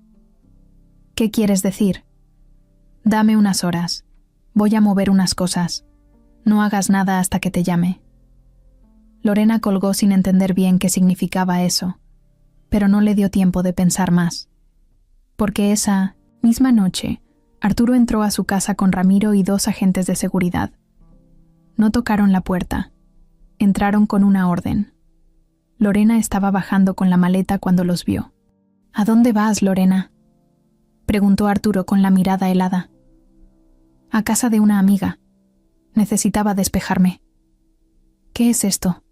«¿Qué quieres decir?». «Dame unas horas. Voy a mover unas cosas. No hagas nada hasta que te llame». Lorena colgó sin entender bien qué significaba eso, pero no le dio tiempo de pensar más. Porque esa misma noche, Arturo entró a su casa con Ramiro y 2 agentes de seguridad. No tocaron la puerta. Entraron con una orden. Lorena estaba bajando con la maleta cuando los vio. «¿A dónde vas, Lorena?», preguntó Arturo con la mirada helada. «A casa de una amiga. Necesitaba despejarme». «¿Qué es esto?».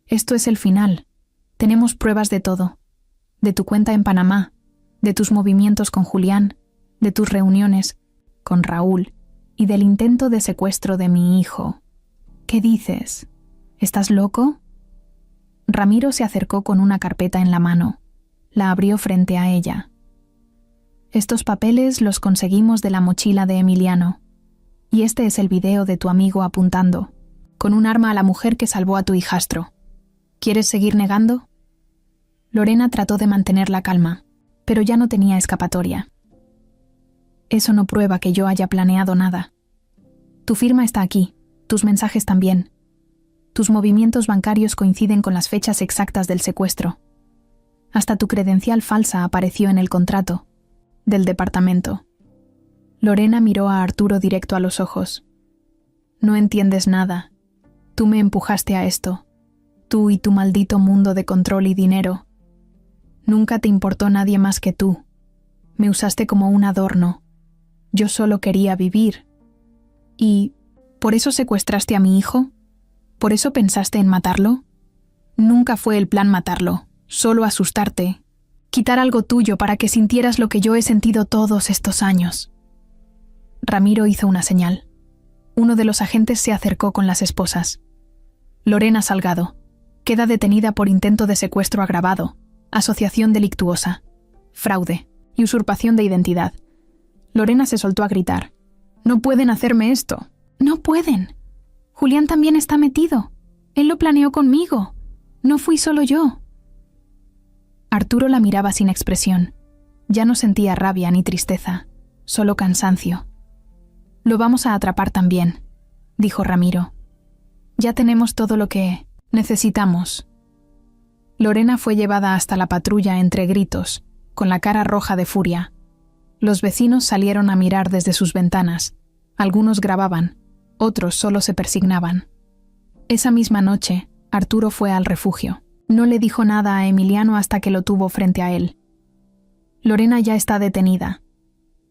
«Esto es el final. Tenemos pruebas de todo. De tu cuenta en Panamá, de tus movimientos con Julián, de tus reuniones con Raúl y del intento de secuestro de mi hijo». «¿Qué dices? ¿Estás loco?». Ramiro se acercó con una carpeta en la mano. La abrió frente a ella. «Estos papeles los conseguimos de la mochila de Emiliano. Y este es el video de tu amigo apuntando, con un arma a la mujer que salvó a tu hijastro. ¿Quieres seguir negando?». Lorena trató de mantener la calma, pero ya no tenía escapatoria. «Eso no prueba que yo haya planeado nada. Tu firma está aquí, tus mensajes también. Tus movimientos bancarios coinciden con las fechas exactas del secuestro. Hasta tu credencial falsa apareció en el contrato del departamento». Lorena miró a Arturo directo a los ojos. «No entiendes nada. Tú me empujaste a esto. Tú y tu maldito mundo de control y dinero. Nunca te importó nadie más que tú. Me usaste como un adorno. Yo solo quería vivir. ¿Y por eso secuestraste a mi hijo? ¿Por eso pensaste en matarlo? Nunca fue el plan matarlo, solo asustarte. Quitar algo tuyo para que sintieras lo que yo he sentido todos estos años». Ramiro hizo una señal. Uno de los agentes se acercó con las esposas. «Lorena Salgado. Queda detenida por intento de secuestro agravado, asociación delictuosa. fraude y usurpación de identidad. Lorena se soltó a gritar. «¡No pueden hacerme esto!». «¡No pueden! Julián también está metido. Él lo planeó conmigo. No fui solo yo». Arturo la miraba sin expresión. Ya no sentía rabia ni tristeza, solo cansancio. «Lo vamos a atrapar también», dijo Ramiro. «Ya tenemos todo lo que necesitamos». Lorena fue llevada hasta la patrulla entre gritos, con la cara roja de furia. Los vecinos salieron a mirar desde sus ventanas. Algunos grababan, otros solo se persignaban. Esa misma noche, Arturo fue al refugio. No le dijo nada a Emiliano hasta que lo tuvo frente a él. «Lorena ya está detenida»,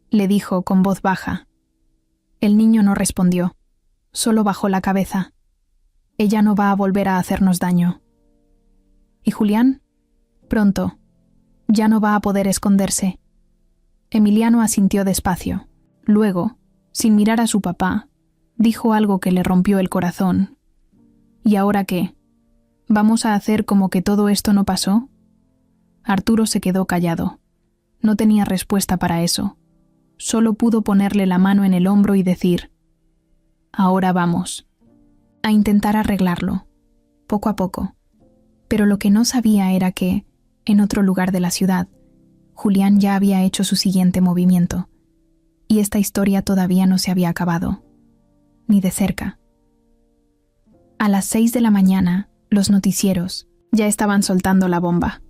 le dijo con voz baja. El niño no respondió, solo bajó la cabeza. «Ella no va a volver a hacernos daño». «¿Y Julián?» «Pronto. Ya no va a poder esconderse». Emiliano asintió despacio. Luego, sin mirar a su papá, dijo algo que le rompió el corazón. «¿Y ahora qué? ¿Vamos a hacer como que todo esto no pasó?» Arturo se quedó callado. No tenía respuesta para eso. Solo pudo ponerle la mano en el hombro y decir: «Ahora vamos a intentar arreglarlo, poco a poco». Pero lo que no sabía era que, en otro lugar de la ciudad, Julián ya había hecho su siguiente movimiento, y esta historia todavía no se había acabado, ni de cerca. A las 6 de la mañana, los noticieros ya estaban soltando la bomba.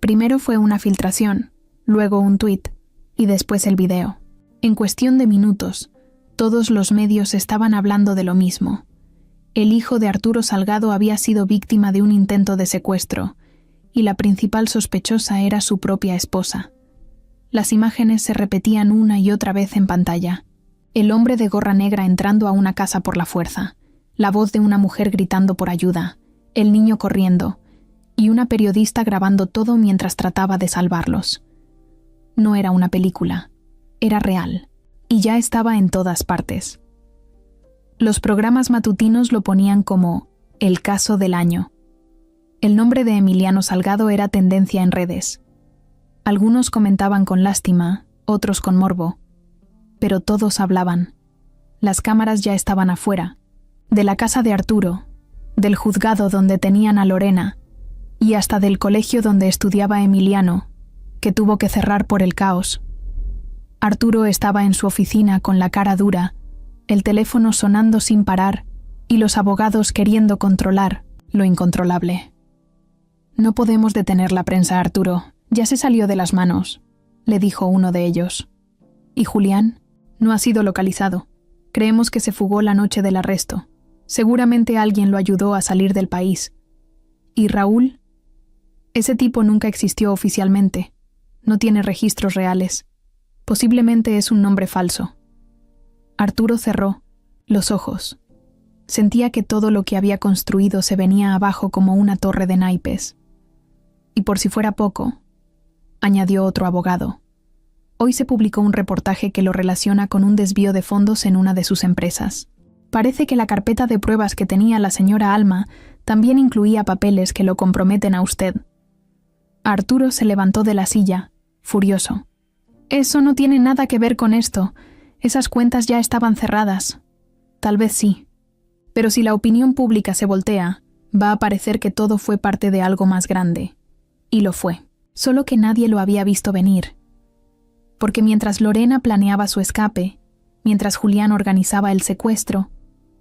Primero fue una filtración, luego un tuit, y después el video. En cuestión de minutos, todos los medios estaban hablando de lo mismo. El hijo de Arturo Salgado había sido víctima de un intento de secuestro, y la principal sospechosa era su propia esposa. Las imágenes se repetían una y otra vez en pantalla. El hombre de gorra negra entrando a una casa por la fuerza, la voz de una mujer gritando por ayuda, el niño corriendo, y una periodista grabando todo mientras trataba de salvarlos. No era una película, era real, y ya estaba en todas partes. Los programas matutinos lo ponían como el caso del año. El nombre de Emiliano Salgado era tendencia en redes. Algunos comentaban con lástima, otros con morbo. Pero todos hablaban. Las cámaras ya estaban afuera, de la casa de Arturo, del juzgado donde tenían a Lorena, y hasta del colegio donde estudiaba Emiliano, que tuvo que cerrar por el caos. Arturo estaba en su oficina con la cara dura, el teléfono sonando sin parar y los abogados queriendo controlar lo incontrolable. «No podemos detener la prensa, Arturo. Ya se salió de las manos», le dijo uno de ellos. «¿Y Julián? No ha sido localizado. Creemos que se fugó la noche del arresto. Seguramente alguien lo ayudó a salir del país. ¿Y Raúl? Ese tipo nunca existió oficialmente. No tiene registros reales. Posiblemente es un nombre falso». Arturo cerró los ojos. Sentía que todo lo que había construido se venía abajo como una torre de naipes. Y por si fuera poco, añadió otro abogado, hoy se publicó un reportaje que lo relaciona con un desvío de fondos en una de sus empresas. Parece que la carpeta de pruebas que tenía la señora Alma también incluía papeles que lo comprometen a usted. Arturo se levantó de la silla, furioso. «Eso no tiene nada que ver con esto. Esas cuentas ya estaban cerradas». «Tal vez sí. Pero si la opinión pública se voltea, va a parecer que todo fue parte de algo más grande». Y lo fue. Solo que nadie lo había visto venir. Porque mientras Lorena planeaba su escape, mientras Julián organizaba el secuestro,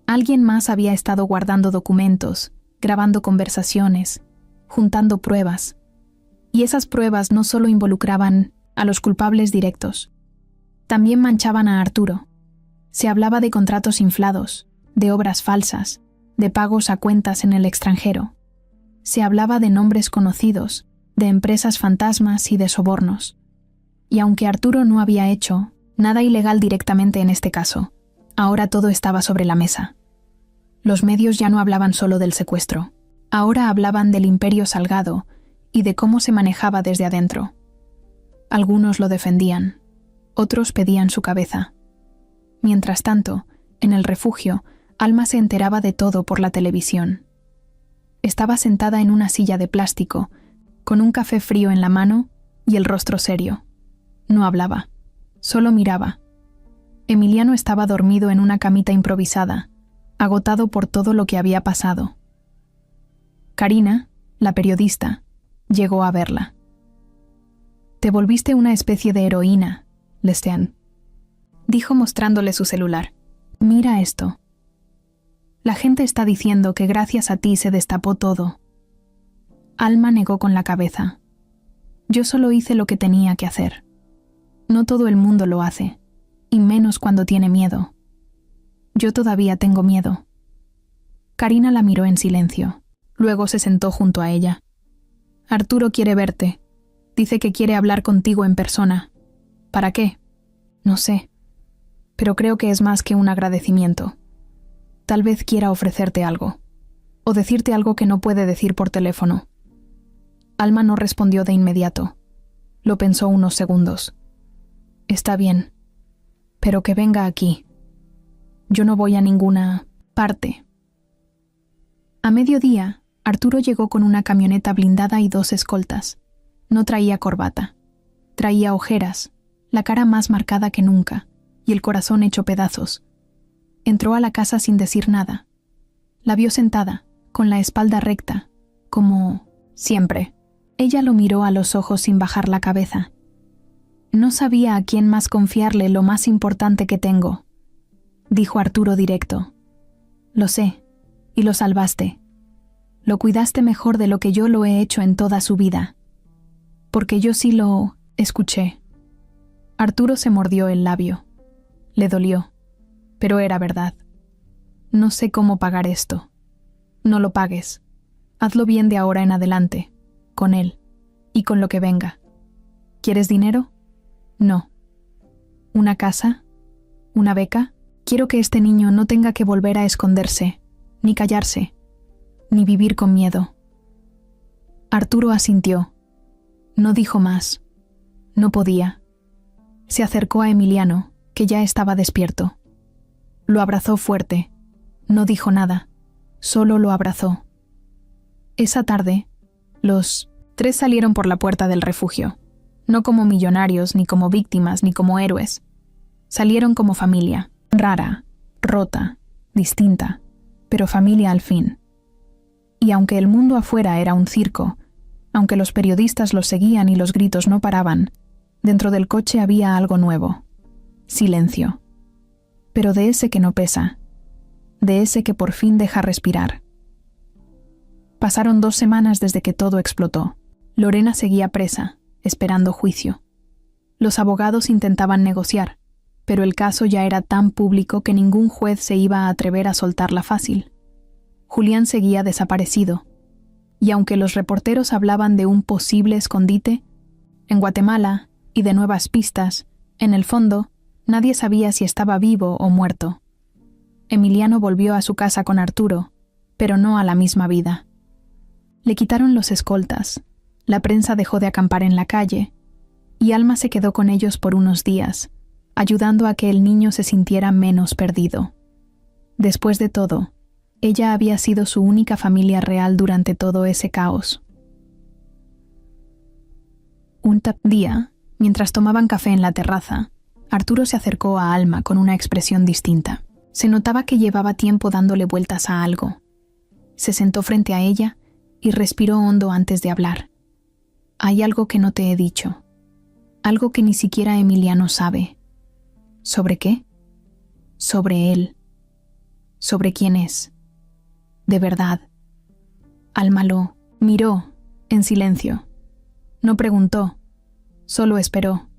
alguien más había estado guardando documentos, grabando conversaciones, juntando pruebas. Y esas pruebas no solo involucraban a los culpables directos, también manchaban a Arturo. Se hablaba de contratos inflados, de obras falsas, de pagos a cuentas en el extranjero. Se hablaba de nombres conocidos, de empresas fantasmas y de sobornos. Y aunque Arturo no había hecho nada ilegal directamente en este caso, ahora todo estaba sobre la mesa. Los medios ya no hablaban solo del secuestro, ahora hablaban del imperio Salgado y de cómo se manejaba desde adentro. Algunos lo defendían, otros pedían su cabeza. Mientras tanto, en el refugio, Alma se enteraba de todo por la televisión. Estaba sentada en una silla de plástico, con un café frío en la mano y el rostro serio. No hablaba, solo miraba. Emiliano estaba dormido en una camita improvisada, agotado por todo lo que había pasado. Karina, la periodista, llegó a verla. «Te volviste una especie de heroína, Lestian», dijo mostrándole su celular. «Mira esto. La gente está diciendo que gracias a ti se destapó todo». Alma negó con la cabeza. «Yo solo hice lo que tenía que hacer. No todo el mundo lo hace, y menos cuando tiene miedo. Yo todavía tengo miedo». Karina la miró en silencio. Luego se sentó junto a ella. «Arturo quiere verte. Dice que quiere hablar contigo en persona. ¿Para qué? No sé. Pero creo que es más que un agradecimiento. Tal vez quiera ofrecerte algo. O decirte algo que no puede decir por teléfono». Alma no respondió de inmediato. Lo pensó unos segundos. «Está bien. Pero que venga aquí. Yo no voy a ninguna parte». A mediodía, Arturo llegó con una camioneta blindada y 2 escoltas. No traía corbata. Traía ojeras, la cara más marcada que nunca, y el corazón hecho pedazos. Entró a la casa sin decir nada. La vio sentada, con la espalda recta, como siempre. Ella lo miró a los ojos sin bajar la cabeza. «No sabía a quién más confiarle lo más importante que tengo», dijo Arturo directo. «Lo sé, y lo salvaste. Lo cuidaste mejor de lo que yo lo he hecho en toda su vida. Porque yo sí lo escuché». Arturo se mordió el labio. Le dolió, pero era verdad. «No sé cómo pagar esto». «No lo pagues. Hazlo bien de ahora en adelante, con él, y con lo que venga. ¿Quieres dinero? No. ¿Una casa? ¿Una beca? Quiero que este niño no tenga que volver a esconderse, ni callarse, ni vivir con miedo». Arturo asintió. No dijo más. No podía. Se acercó a Emiliano, que ya estaba despierto. Lo abrazó fuerte. No dijo nada. Solo lo abrazó. Esa tarde, los 3 salieron por la puerta del refugio. No como millonarios, ni como víctimas, ni como héroes. Salieron como familia. Rara, rota, distinta, pero familia al fin. Y aunque el mundo afuera era un circo, aunque los periodistas los seguían y los gritos no paraban, dentro del coche había algo nuevo. Silencio. Pero de ese que no pesa. De ese que por fin deja respirar. Pasaron 2 semanas desde que todo explotó. Lorena seguía presa, esperando juicio. Los abogados intentaban negociar, pero el caso ya era tan público que ningún juez se iba a atrever a soltarla fácil. Julián seguía desaparecido. Y aunque los reporteros hablaban de un posible escondite, en Guatemala, y de nuevas pistas, en el fondo, nadie sabía si estaba vivo o muerto. Emiliano volvió a su casa con Arturo, pero no a la misma vida. Le quitaron los escoltas, la prensa dejó de acampar en la calle, y Alma se quedó con ellos por unos días, ayudando a que el niño se sintiera menos perdido. Después de todo, ella había sido su única familia real durante todo ese caos. Un día, mientras tomaban café en la terraza, Arturo se acercó a Alma con una expresión distinta. Se notaba que llevaba tiempo dándole vueltas a algo. Se sentó frente a ella y respiró hondo antes de hablar. «Hay algo que no te he dicho. Algo que ni siquiera Emiliano sabe». «¿Sobre qué?» «Sobre él. Sobre quién es. De verdad». Alma lo miró, en silencio. No preguntó, solo esperó.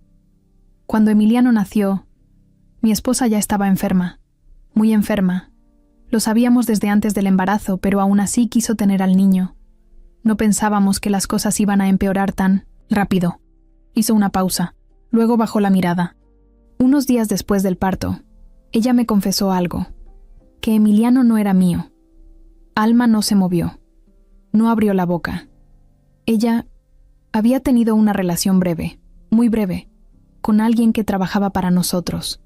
Cuando Emiliano nació, mi esposa ya estaba enferma, muy enferma. Lo sabíamos desde antes del embarazo, pero aún así quiso tener al niño. No pensábamos que las cosas iban a empeorar tan rápido. Hizo una pausa, luego bajó la mirada. Unos días después del parto, ella me confesó algo, que Emiliano no era mío. Alma no se movió, no abrió la boca. Ella había tenido una relación breve, muy breve, con alguien que trabajaba para nosotros.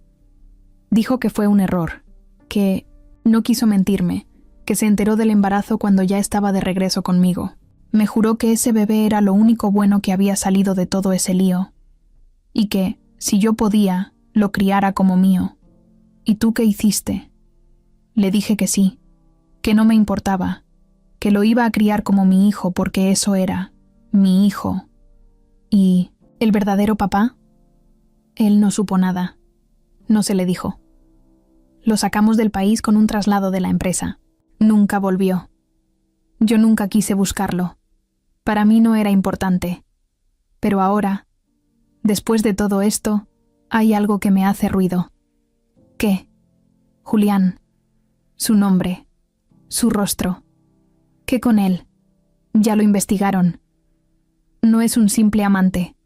Dijo que fue un error, que no quiso mentirme, que se enteró del embarazo cuando ya estaba de regreso conmigo. Me juró que ese bebé era lo único bueno que había salido de todo ese lío, y que, si yo podía, lo criara como mío. ¿Y tú qué hiciste? Le dije que sí, que no me importaba, que lo iba a criar como mi hijo porque eso era, mi hijo. ¿Y el verdadero papá? Él no supo nada. No se le dijo. Lo sacamos del país con un traslado de la empresa. Nunca volvió. Yo nunca quise buscarlo. Para mí no era importante. Pero ahora, después de todo esto, hay algo que me hace ruido. ¿Qué? Julián. Su nombre. Su rostro. ¿Qué con él? Ya lo investigaron. No es un simple amante.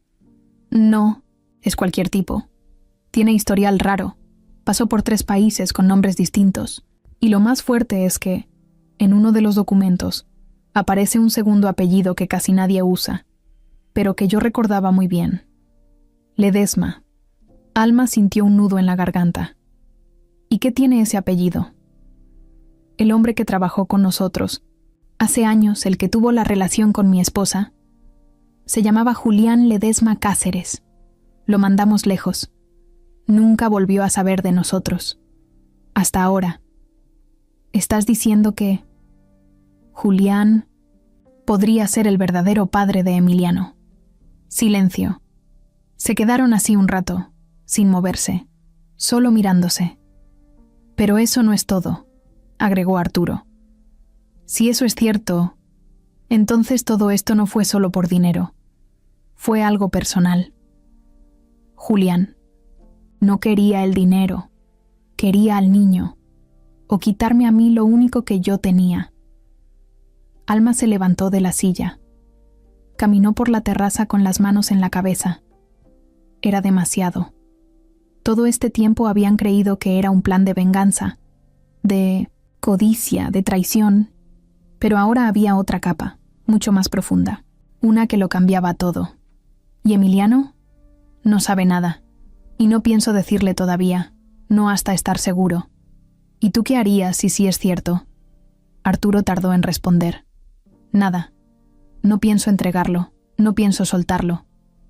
No, es cualquier tipo. Tiene historial raro. Pasó por 3 países con nombres distintos. Y lo más fuerte es que, en uno de los documentos, aparece un segundo apellido que casi nadie usa, pero que yo recordaba muy bien. Ledesma. Alma sintió un nudo en la garganta. ¿Y qué tiene ese apellido? El hombre que trabajó con nosotros, hace años el que tuvo la relación con mi esposa, se llamaba Julián Ledesma Cáceres. Lo mandamos lejos. Nunca volvió a saber de nosotros. Hasta ahora. ¿Estás diciendo que Julián podría ser el verdadero padre de Emiliano? Silencio. Se quedaron así un rato, sin moverse, solo mirándose. Pero eso no es todo, agregó Arturo. Si eso es cierto, entonces todo esto no fue solo por dinero. Fue algo personal. Julián no quería el dinero, quería al niño, o quitarme a mí lo único que yo tenía. Alma se levantó de la silla. Caminó por la terraza con las manos en la cabeza. Era demasiado. Todo este tiempo habían creído que era un plan de venganza, de codicia, de traición, pero ahora había otra capa, mucho más profunda, una que lo cambiaba todo. ¿Y Emiliano? No sabe nada, y no pienso decirle todavía, no hasta estar seguro. ¿Y tú qué harías si sí es cierto? Arturo tardó en responder. Nada. No pienso entregarlo, no pienso soltarlo.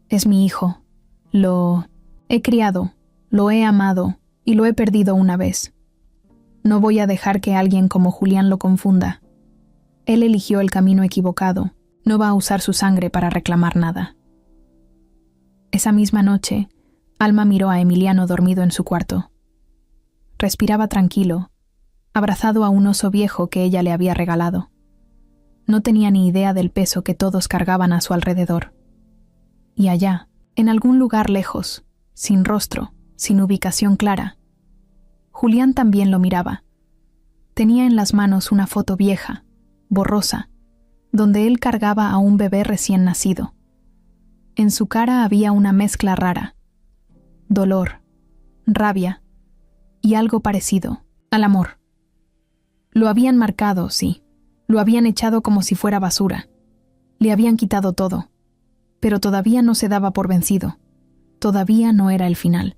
Es mi hijo. Lo he criado, lo he amado y lo he perdido una vez. No voy a dejar que alguien como Julián lo confunda. Él eligió el camino equivocado, no va a usar su sangre para reclamar nada. Esa misma noche, Alma miró a Emiliano dormido en su cuarto. Respiraba tranquilo, abrazado a un oso viejo que ella le había regalado. No tenía ni idea del peso que todos cargaban a su alrededor. Y allá, en algún lugar lejos, sin rostro, sin ubicación clara, Julián también lo miraba. Tenía en las manos una foto vieja, borrosa, donde él cargaba a un bebé recién nacido. En su cara había una mezcla rara: dolor, rabia y algo parecido al amor. Lo habían marcado, sí. Lo habían echado como si fuera basura. Le habían quitado todo. Pero todavía no se daba por vencido. Todavía no era el final.